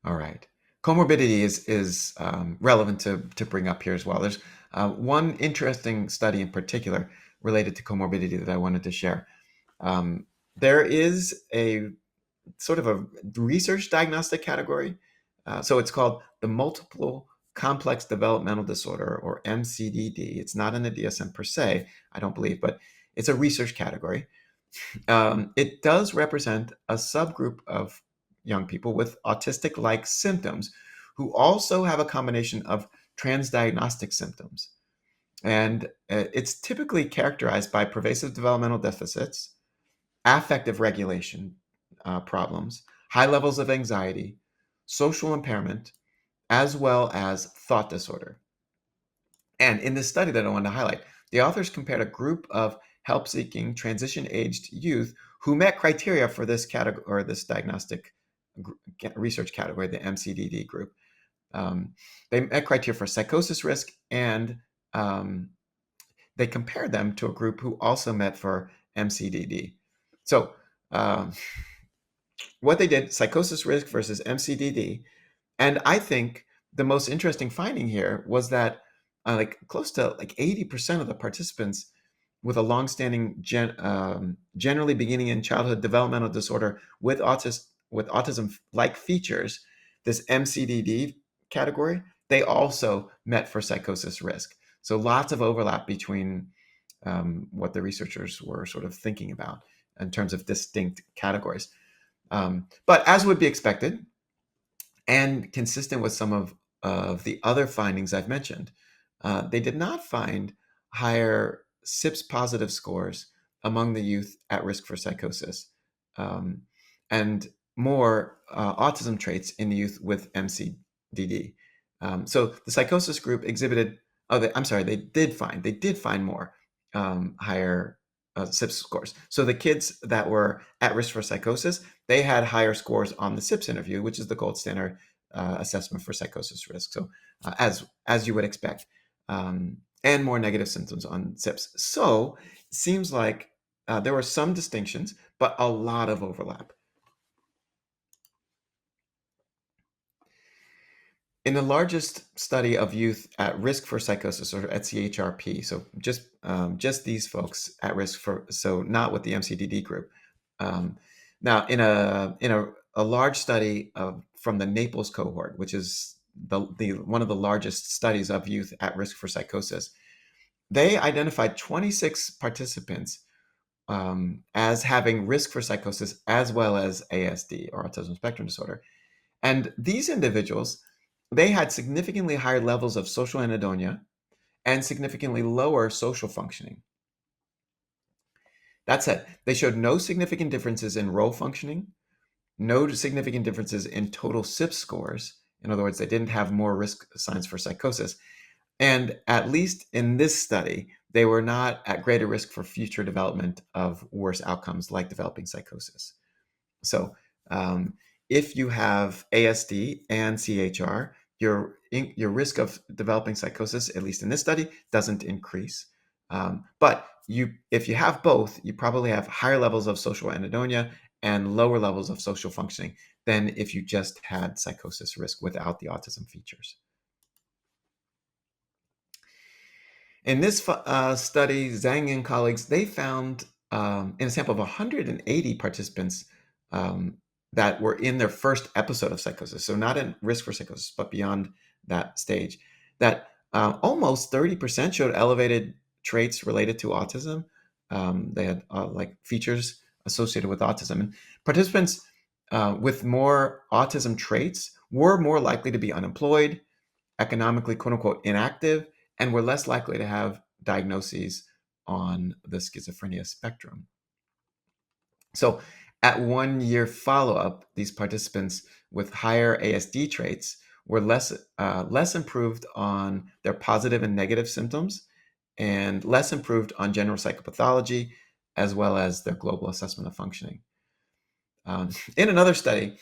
All right. Comorbidity is relevant to bring up here as well. There's one interesting study in particular related to comorbidity that I wanted to share. There is a sort of a research diagnostic category. So it's called the Multiple Complex Developmental Disorder, or MCDD. It's not in the DSM per se, I don't believe, but it's a research category. It does represent a subgroup of young people with autistic-like symptoms who also have a combination of transdiagnostic symptoms. And it's typically characterized by pervasive developmental deficits, affective regulation problems, high levels of anxiety, social impairment, as well as thought disorder. And in this study that I wanted to highlight, the authors compared a group of help-seeking transition-aged youth who met criteria for this category or this diagnostic research category, the MCDD group. They met criteria for psychosis risk, and they compared them to a group who also met for MCDD. So what they did, psychosis risk versus MCDD. And I think the most interesting finding here was that like close to like 80% of the participants with a longstanding generally beginning in childhood developmental disorder with autism-like features, this MCDD category, they also met for psychosis risk. So lots of overlap between what the researchers were sort of thinking about in terms of distinct categories. But as would be expected, and consistent with some of the other findings I've mentioned, they did not find higher SIPS positive scores among the youth at risk for psychosis, and more autism traits in the youth with MCDD. So the psychosis group exhibited, they did find more higher SIPS scores. So the kids that were at risk for psychosis, they had higher scores on the SIPS interview, which is the gold standard assessment for psychosis risk. So as you would expect, and more negative symptoms on SIPS. So it seems like there were some distinctions, but a lot of overlap. In the largest study of youth at risk for psychosis, or at CHRP, so just these folks at risk for, so not with the MCDD group. Now, in a large study from the Naples cohort, which is the one of the largest studies of youth at risk for psychosis, they identified 26 participants as having risk for psychosis as well as ASD, or autism spectrum disorder. And these individuals, they had significantly higher levels of social anhedonia and significantly lower social functioning. That said, they showed no significant differences in role functioning, no significant differences in total SIP scores. In other words, they didn't have more risk signs for psychosis. And at least in this study, they were not at greater risk for future development of worse outcomes like developing psychosis. So, if you have ASD and CHR, your risk of developing psychosis, at least in this study, doesn't increase. But if you have both, you probably have higher levels of social anhedonia and lower levels of social functioning than if you just had psychosis risk without the autism features. In this study, Zhang and colleagues, they found in a sample of 180 participants that were in their first episode of psychosis, so not at risk for psychosis, but beyond that stage, that almost 30% showed elevated traits related to autism. They had like features associated with autism. And participants with more autism traits were more likely to be unemployed, economically quote unquote inactive, and were less likely to have diagnoses on the schizophrenia spectrum. So at 1 year follow-up, these participants with higher ASD traits were less improved on their positive and negative symptoms and less improved on general psychopathology, as well as their global assessment of functioning. In another study,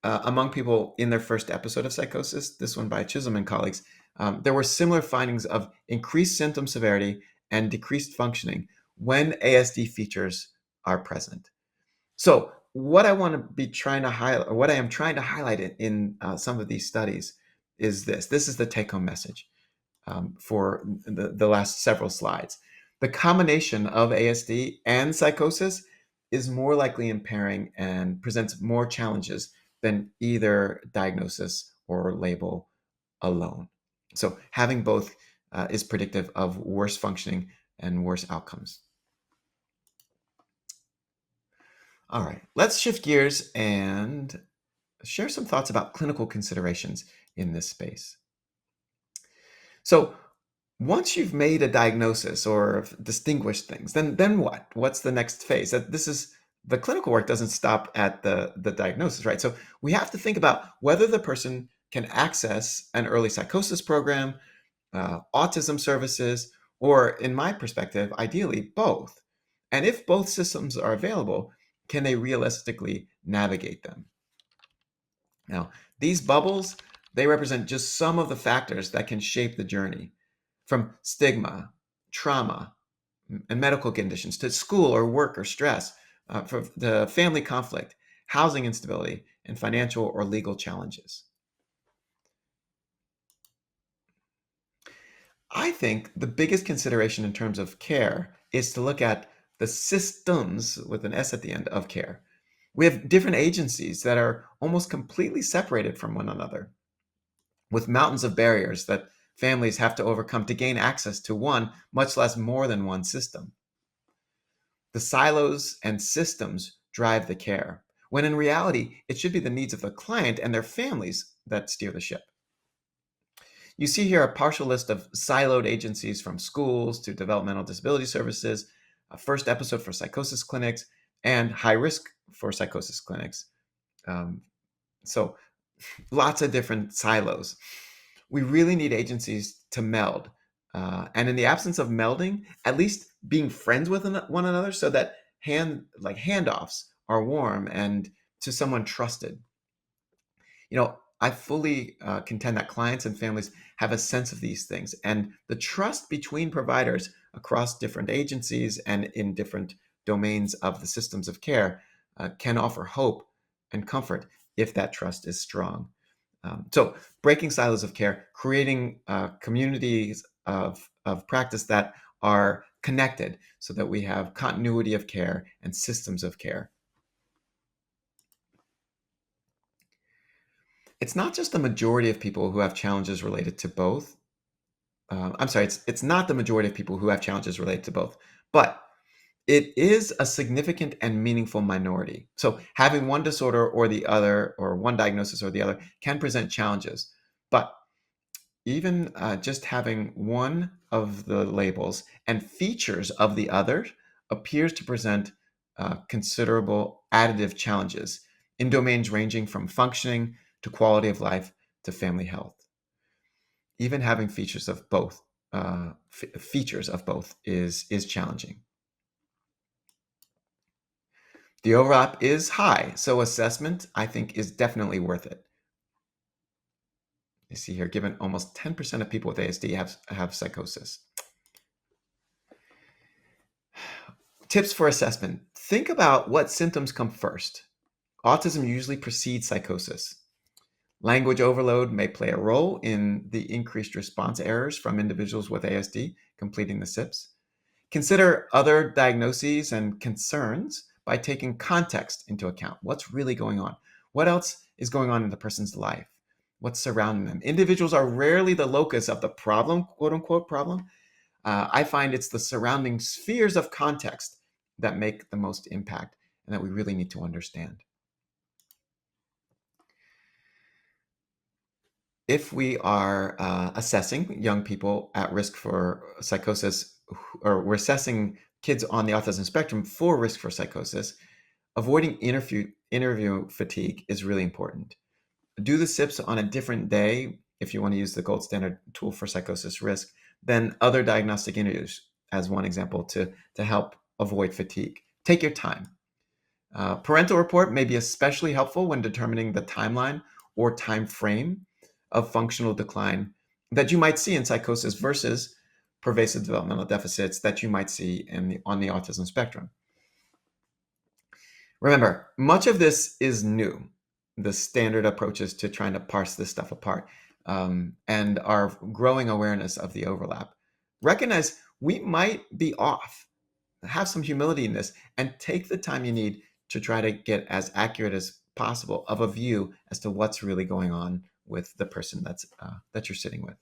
among people in their first episode of psychosis, this one by Chisholm and colleagues, there were similar findings of increased symptom severity and decreased functioning when ASD features are present. So, what I want to be trying to highlight, or what I am trying to highlight in some of these studies, is this. This is the take-home message for the last several slides. The combination of ASD and psychosis is more likely impairing and presents more challenges than either diagnosis or label alone. So having both is predictive of worse functioning and worse outcomes. All right, let's shift gears and share some thoughts about clinical considerations in this space. So once you've made a diagnosis or distinguished things, then what? What's the next phase? This is the clinical work doesn't stop at the diagnosis, right? So we have to think about whether the person can access an early psychosis program, autism services, or in my perspective, ideally both. And if both systems are available, can they realistically navigate them? Now, these bubbles, they represent just some of the factors that can shape the journey, from stigma, trauma, and medical conditions to school or work or stress, for the family conflict, housing instability, and financial or legal challenges. I think the biggest consideration in terms of care is to look at the systems with an S at the end of care. We have different agencies that are almost completely separated from one another, with mountains of barriers that families have to overcome to gain access to one, much less more than one system. The silos and systems drive the care, when in reality, it should be the needs of the client and their families that steer the ship. You see here a partial list of siloed agencies from schools to developmental disability services, a first episode for psychosis clinics, and high risk for psychosis clinics. Um, so lots of different silos. We really need agencies to meld. And in the absence of melding, at least being friends with one another so that handoffs are warm and to someone trusted. I fully contend that clients and families have a sense of these things, and the trust between providers across different agencies and in different domains of the systems of care can offer hope and comfort if that trust is strong. So breaking silos of care, creating communities of practice that are connected so that we have continuity of care and systems of care. It's not just the majority of people who have challenges related to both. I'm sorry, it's not the majority of people who have challenges related to both, but it is a significant and meaningful minority. So having one disorder or the other, or one diagnosis or the other, can present challenges. But even just having one of the labels and features of the other appears to present considerable additive challenges in domains ranging from functioning to quality of life to family health. Even having features of both is challenging. The overlap is high, so assessment, I think, is definitely worth it. You see here, given almost 10% of people with ASD have psychosis. Tips for assessment. Think about what symptoms come first. Autism usually precedes psychosis. Language overload may play a role in the increased response errors from individuals with ASD completing the SIPs. Consider other diagnoses and concerns by taking context into account. What's really going on? What else is going on in the person's life? What's surrounding them? Individuals are rarely the locus of the problem, quote unquote problem. I find it's the surrounding spheres of context that make the most impact and that we really need to understand. If we are assessing young people at risk for psychosis, or we're assessing kids on the autism spectrum for risk for psychosis, avoiding interview fatigue is really important. Do the SIPs on a different day if you want to use the gold standard tool for psychosis risk than other diagnostic interviews, as one example, to help avoid fatigue. Take your time. Parental report may be especially helpful when determining the timeline or time frame of functional decline that you might see in psychosis versus pervasive developmental deficits that you might see on the autism spectrum. Remember, much of this is new, the standard approaches to trying to parse this stuff apart, and our growing awareness of the overlap. Recognize we might be off. Have some humility in this and take the time you need to try to get as accurate as possible of a view as to what's really going on with the person that you're sitting with.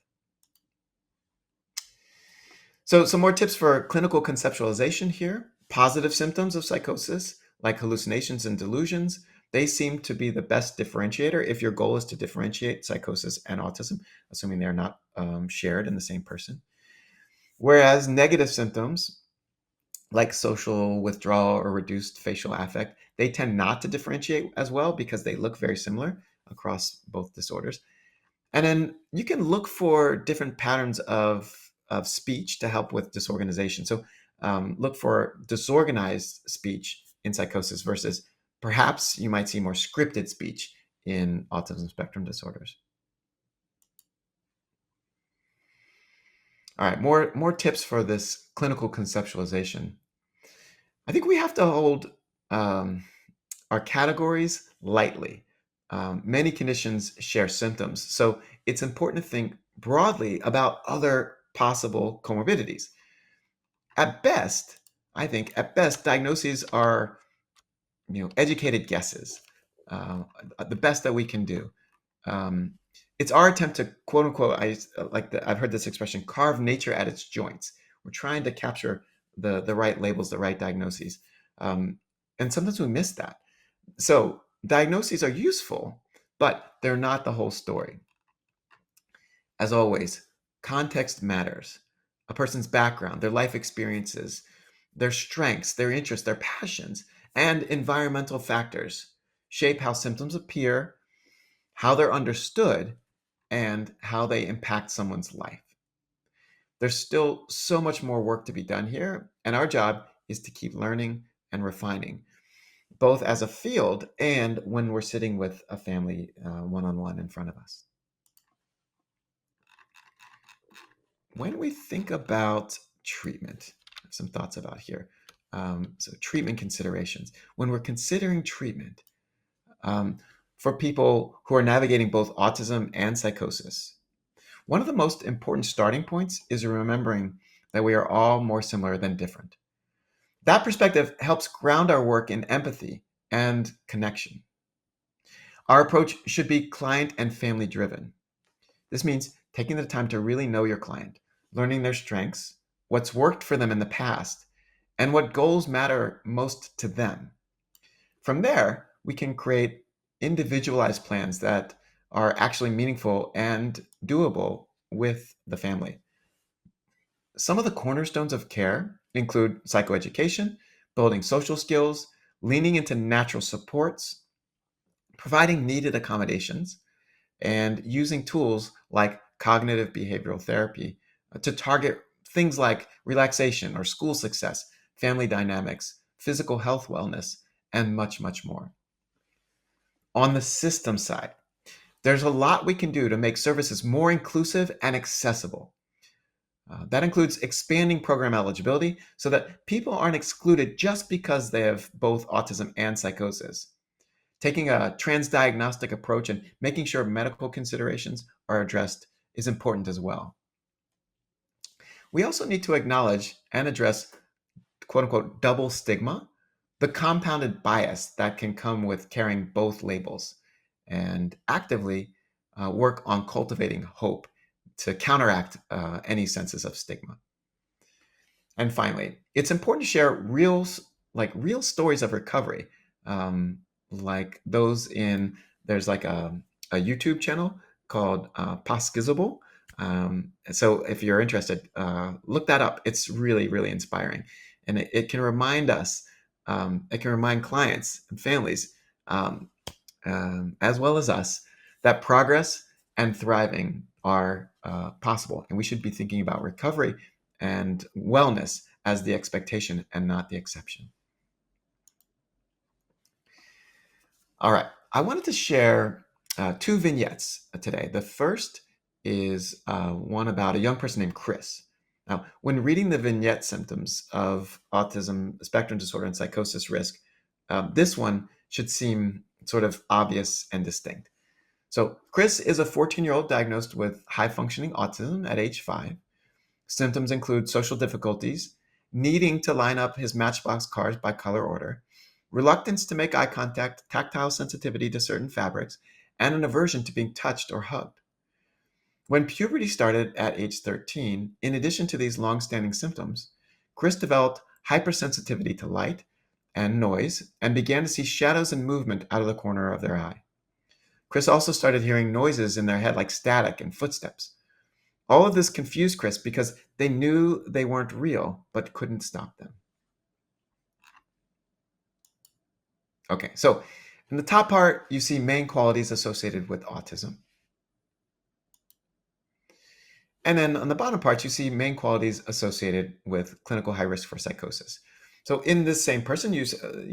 So some more tips for clinical conceptualization here. Positive symptoms of psychosis, like hallucinations and delusions, they seem to be the best differentiator if your goal is to differentiate psychosis and autism, assuming they're not shared in the same person. Whereas negative symptoms, like social withdrawal or reduced facial affect, they tend not to differentiate as well because they look very similar across both disorders. And then you can look for different patterns of speech to help with disorganization. So look for disorganized speech in psychosis versus perhaps you might see more scripted speech in autism spectrum disorders. All right, more tips for this clinical conceptualization. I think we have to hold our categories lightly. Many conditions share symptoms, so it's important to think broadly about other possible comorbidities. At best, I think, diagnoses are educated guesses, the best that we can do. It's our attempt to, quote unquote, I've heard this expression, carve nature at its joints. We're trying to capture the right labels, the right diagnoses. And sometimes we miss that. So diagnoses are useful, but they're not the whole story. As always, context matters. A person's background, their life experiences, their strengths, their interests, their passions, and environmental factors shape how symptoms appear, how they're understood, and how they impact someone's life. There's still so much more work to be done here, and our job is to keep learning and refining, both as a field and when we're sitting with a family one-on-one in front of us. When we think about treatment, I have some thoughts about here. So treatment considerations. When we're considering treatment for people who are navigating both autism and psychosis, one of the most important starting points is remembering that we are all more similar than different. That perspective helps ground our work in empathy and connection. Our approach should be client and family driven. This means taking the time to really know your client, learning their strengths, what's worked for them in the past, and what goals matter most to them. From there, we can create individualized plans that are actually meaningful and doable with the family. Some of the cornerstones of care include psychoeducation, building social skills, leaning into natural supports, providing needed accommodations, and using tools like cognitive behavioral therapy to target things like relaxation or school success, family dynamics, physical health wellness, and much, much more. On the system side, there's a lot we can do to make services more inclusive and accessible. That includes expanding program eligibility so that people aren't excluded just because they have both autism and psychosis. Taking a transdiagnostic approach and making sure medical considerations are addressed is important as well. We also need to acknowledge and address quote unquote double stigma, the compounded bias that can come with carrying both labels, and actively work on cultivating hope to counteract any senses of stigma. And finally, it's important to share real stories of recovery, um, like those in there's like a YouTube channel called Paskizable. So if you're interested, look that up. It's really really inspiring, and it can remind us, it can remind clients and families, um, as well as us, that progress and thriving are possible, and we should be thinking about recovery and wellness as the expectation and not the exception. All right, I wanted to share two vignettes today. The first is one about a young person named Chris. Now, when reading the vignette symptoms of autism spectrum disorder and psychosis risk, this one should seem sort of obvious and distinct. So, Chris is a 14-year-old diagnosed with high functioning autism at age 5. Symptoms include social difficulties, needing to line up his Matchbox cars by color order, reluctance to make eye contact, tactile sensitivity to certain fabrics, and an aversion to being touched or hugged. When puberty started at age 13, in addition to these long-standing symptoms, Chris developed hypersensitivity to light and noise and began to see shadows and movement out of the corner of their eye. Chris also started hearing noises in their head like static and footsteps. All of this confused Chris because they knew they weren't real, but couldn't stop them. Okay, so in the top part, you see main qualities associated with autism. And then on the bottom part, you see main qualities associated with clinical high risk for psychosis. So in this same person, you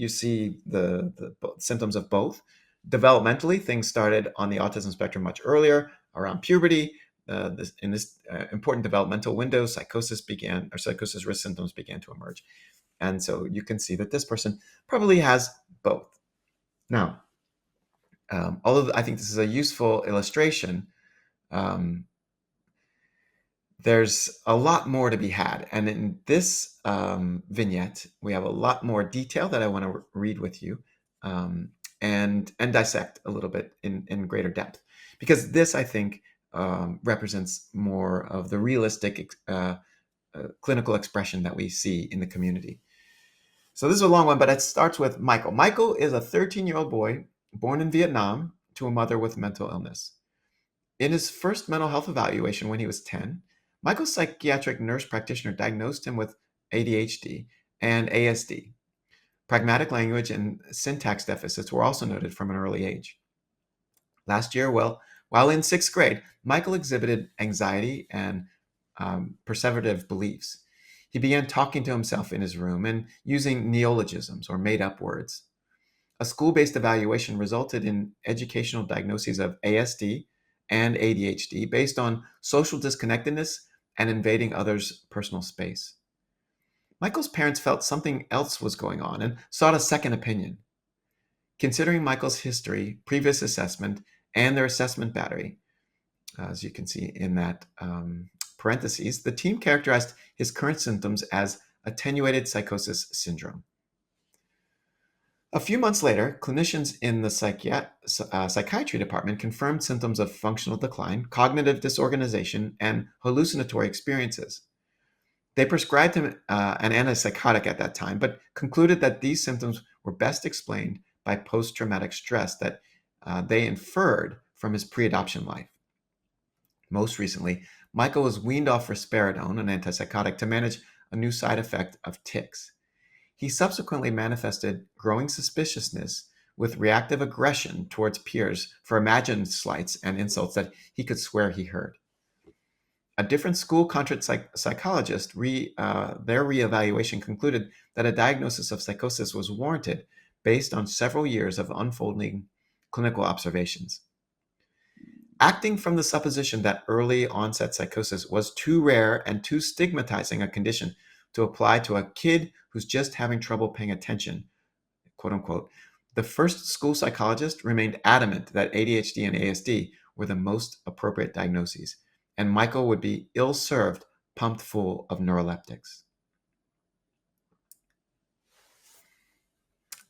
see the symptoms of both. Developmentally, things started on the autism spectrum much earlier, around puberty. In this important developmental window, psychosis risk symptoms began to emerge. And so you can see that this person probably has both. Now, although I think this is a useful illustration, um, there's a lot more to be had. And in this vignette, we have a lot more detail that I want to read with you, and dissect a little bit in greater depth. Because this, I think, represents more of the realistic clinical expression that we see in the community. So this is a long one, but it starts with Michael. Michael is a 13-year-old boy born in Vietnam to a mother with mental illness. In his first mental health evaluation when he was 10, Michael's psychiatric nurse practitioner diagnosed him with ADHD and ASD. Pragmatic language and syntax deficits were also noted from an early age. Last year, while in 6th grade, Michael exhibited anxiety and perseverative beliefs. He began talking to himself in his room and using neologisms or made-up words. A school-based evaluation resulted in educational diagnoses of ASD and ADHD based on social disconnectedness and invading others' personal space. Michael's parents felt something else was going on and sought a second opinion. Considering Michael's history, previous assessment, and their assessment battery, as you can see in that parentheses, the team characterized his current symptoms as attenuated psychosis syndrome. A few months later, clinicians in the psychiatry department confirmed symptoms of functional decline, cognitive disorganization, and hallucinatory experiences. They prescribed him an antipsychotic at that time, but concluded that these symptoms were best explained by post-traumatic stress that they inferred from his pre-adoption life. Most recently, Michael was weaned off risperidone, an antipsychotic, to manage a new side effect of tics. He subsequently manifested growing suspiciousness with reactive aggression towards peers for imagined slights and insults that he could swear he heard. A different school contract psychologist, their reevaluation concluded that a diagnosis of psychosis was warranted based on several years of unfolding clinical observations. Acting from the supposition that early onset psychosis was too rare and too stigmatizing a condition to apply to a kid who's just having trouble paying attention, quote unquote, the first school psychologist remained adamant that ADHD and ASD were the most appropriate diagnoses, and Michael would be ill-served, pumped full of neuroleptics.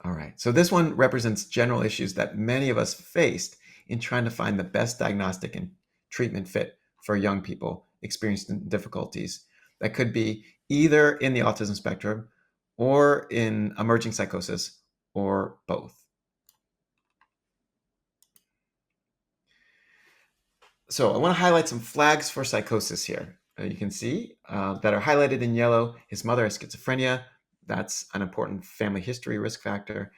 All right, so this one represents general issues that many of us faced in trying to find the best diagnostic and treatment fit for young people experiencing difficulties that could be either in the autism spectrum or in emerging psychosis or both. So I want to highlight some flags for psychosis here. You can see that are highlighted in yellow. His mother has schizophrenia. That's an important family history risk factor.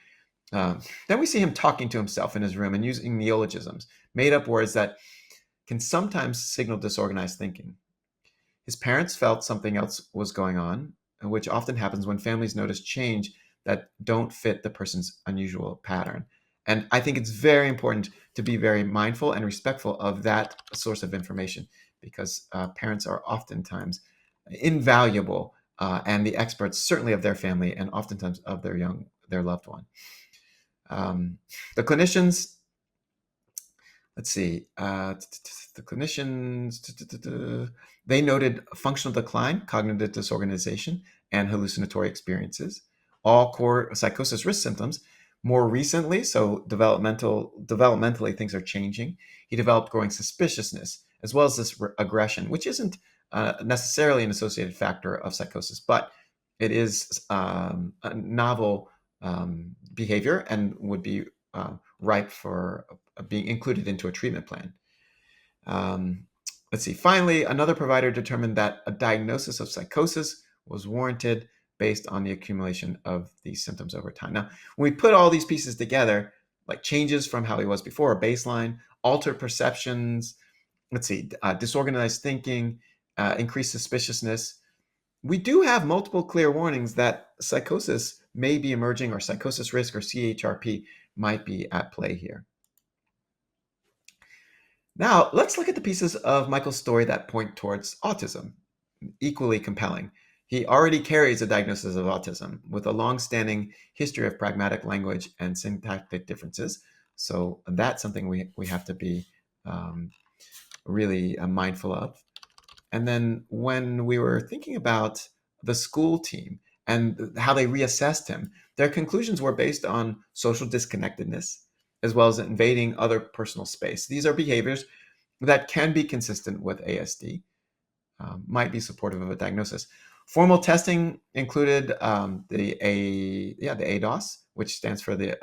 Then we see him talking to himself in his room and using neologisms, made up words that can sometimes signal disorganized thinking. His parents felt something else was going on, which often happens when families notice change that don't fit the person's unusual pattern. And I think it's very important to be very mindful and respectful of that source of information because parents are oftentimes invaluable and the experts certainly of their family and oftentimes of their loved one. The clinicians, let's see, the clinicians, they noted functional decline, cognitive disorganization, and hallucinatory experiences, all core psychosis risk symptoms. More recently, so developmentally, things are changing. He developed growing suspiciousness, as well as this aggression, which isn't necessarily an associated factor of psychosis, but it is a novel behavior and would be ripe for being included into a treatment plan. Let's see. Finally, another provider determined that a diagnosis of psychosis was warranted based on the accumulation of these symptoms over time. Now, when we put all these pieces together, like changes from how he was before, a baseline, altered perceptions, disorganized thinking, increased suspiciousness, we do have multiple clear warnings that psychosis may be emerging or psychosis risk or CHRP might be at play here. Now, let's look at the pieces of Michael's story that point towards autism, equally compelling. He already carries a diagnosis of autism with a long-standing history of pragmatic language and syntactic differences. So that's something we have to be really mindful of. And then when we were thinking about the school team and how they reassessed him, their conclusions were based on social disconnectedness, as well as invading other personal space. These are behaviors that can be consistent with ASD, might be supportive of a diagnosis. Formal testing included the ADOS, which stands for the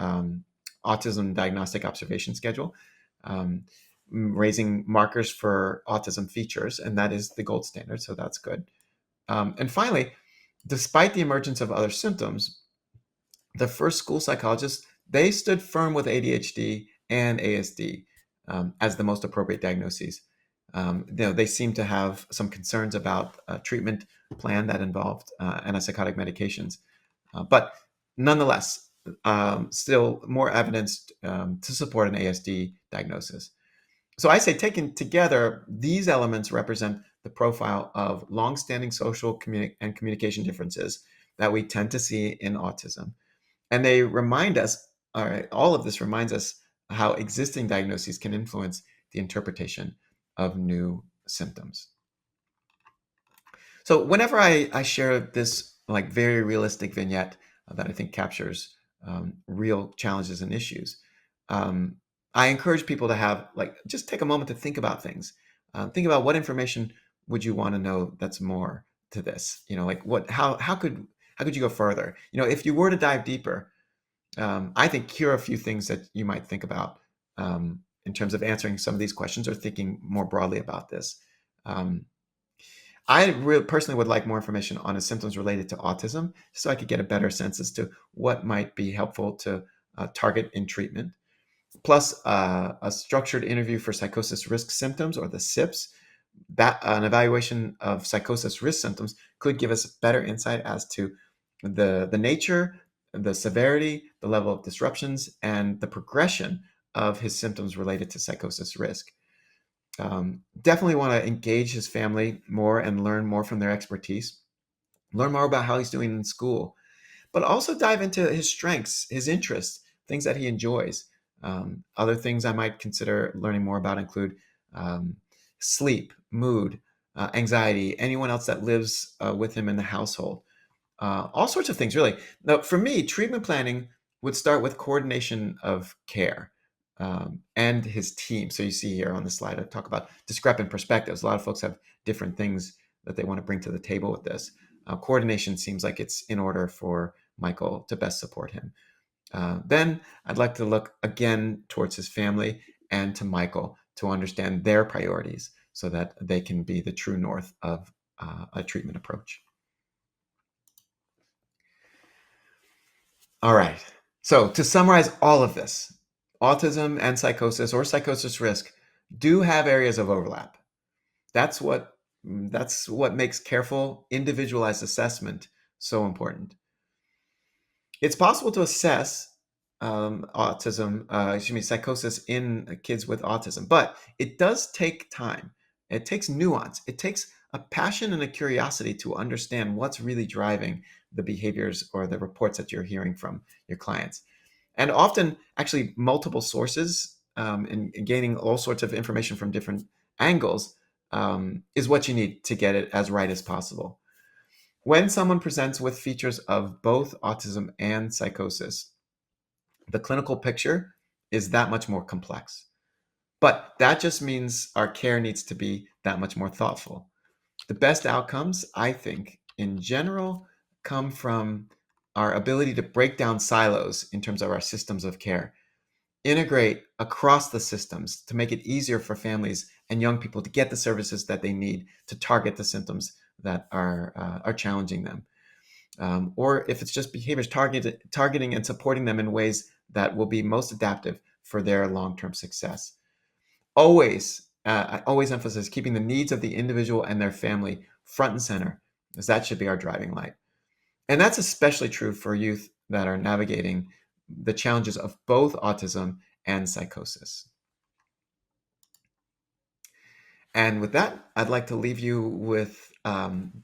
Autism Diagnostic Observation Schedule, raising markers for autism features, and that is the gold standard, so that's good. And finally, despite the emergence of other symptoms, the first school psychologists, they stood firm with ADHD and ASD as the most appropriate diagnoses. They seem to have some concerns about a treatment plan that involved antipsychotic medications. But nonetheless, still more evidence to support an ASD diagnosis. So I say taken together, these elements represent the profile of longstanding social and communication differences that we tend to see in autism. And they remind us, all of this reminds us how existing diagnoses can influence the interpretation of new symptoms. So whenever I share this like very realistic vignette that I think captures real challenges and issues. Um, I encourage people to have just take a moment to think about things. Think about what information would you want to know that's more to this. How could you go further? If you were to dive deeper, I think here are a few things that you might think about in terms of answering some of these questions or thinking more broadly about this. Um, I personally would like more information on his symptoms related to autism so I could get a better sense as to what might be helpful to target in treatment. Plus, a structured interview for psychosis risk symptoms, or the SIPS. That an evaluation of psychosis risk symptoms could give us better insight as to the nature, the severity, the level of disruptions, and the progression of his symptoms related to psychosis risk. Definitely want to engage his family more and learn more from their expertise. Learn more about how he's doing in school, but also dive into his strengths, his interests, things that he enjoys. Other things I might consider learning more about include sleep, mood, anxiety, anyone else that lives with him in the household. All sorts of things, really. Now, for me, treatment planning would start with coordination of care and his team. So you see here on the slide, I talk about discrepant perspectives. A lot of folks have different things that they want to bring to the table with this. Coordination seems like it's in order for Michael to best support him. Then I'd like to look again towards his family and to Michael to understand their priorities so that they can be the true north of a treatment approach. All right. So to summarize all of this, autism and psychosis or psychosis risk do have areas of overlap. That's what makes careful, individualized assessment so important. It's possible to assess psychosis in kids with autism, but it does take time. It takes nuance. It takes a passion and a curiosity to understand what's really driving the behaviors or the reports that you're hearing from your clients. And often, actually, multiple sources and gaining all sorts of information from different angles is what you need to get it as right as possible. When someone presents with features of both autism and psychosis, the clinical picture is that much more complex. But that just means our care needs to be that much more thoughtful. The best outcomes, I think, in general, come from our ability to break down silos in terms of our systems of care, integrate across the systems to make it easier for families and young people to get the services that they need to target the symptoms that are challenging them. Or if it's just behaviors, targeting and supporting them in ways that will be most adaptive for their long-term success. I always emphasize keeping the needs of the individual and their family front and center, because that should be our driving light. And that's especially true for youth that are navigating the challenges of both autism and psychosis. And with that, I'd like to leave you with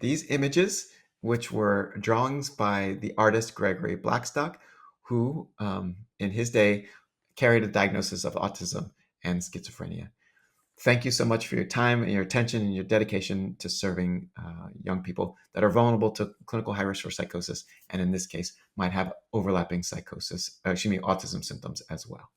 these images, which were drawings by the artist Gregory Blackstock, who in his day carried a diagnosis of autism and schizophrenia. Thank you so much for your time and your attention and your dedication to serving young people that are vulnerable to clinical high risk for psychosis, and in this case, might have overlapping autism symptoms as well.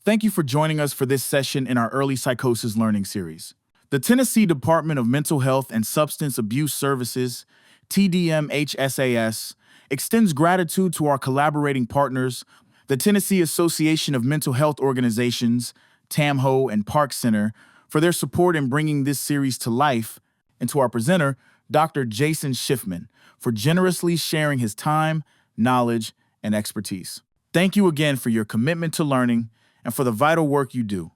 Thank you for joining us for this session in our Early Psychosis Learning Series. The Tennessee Department of Mental Health and Substance Abuse Services, TDMHSAS, extends gratitude to our collaborating partners, the Tennessee Association of Mental Health Organizations, TAMHO, and Park Center, for their support in bringing this series to life, and to our presenter, Dr. Jason Schiffman, for generously sharing his time, knowledge, and expertise. Thank you again for your commitment to learning and for the vital work you do.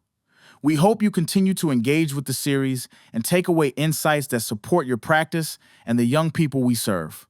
We hope you continue to engage with the series and take away insights that support your practice and the young people we serve.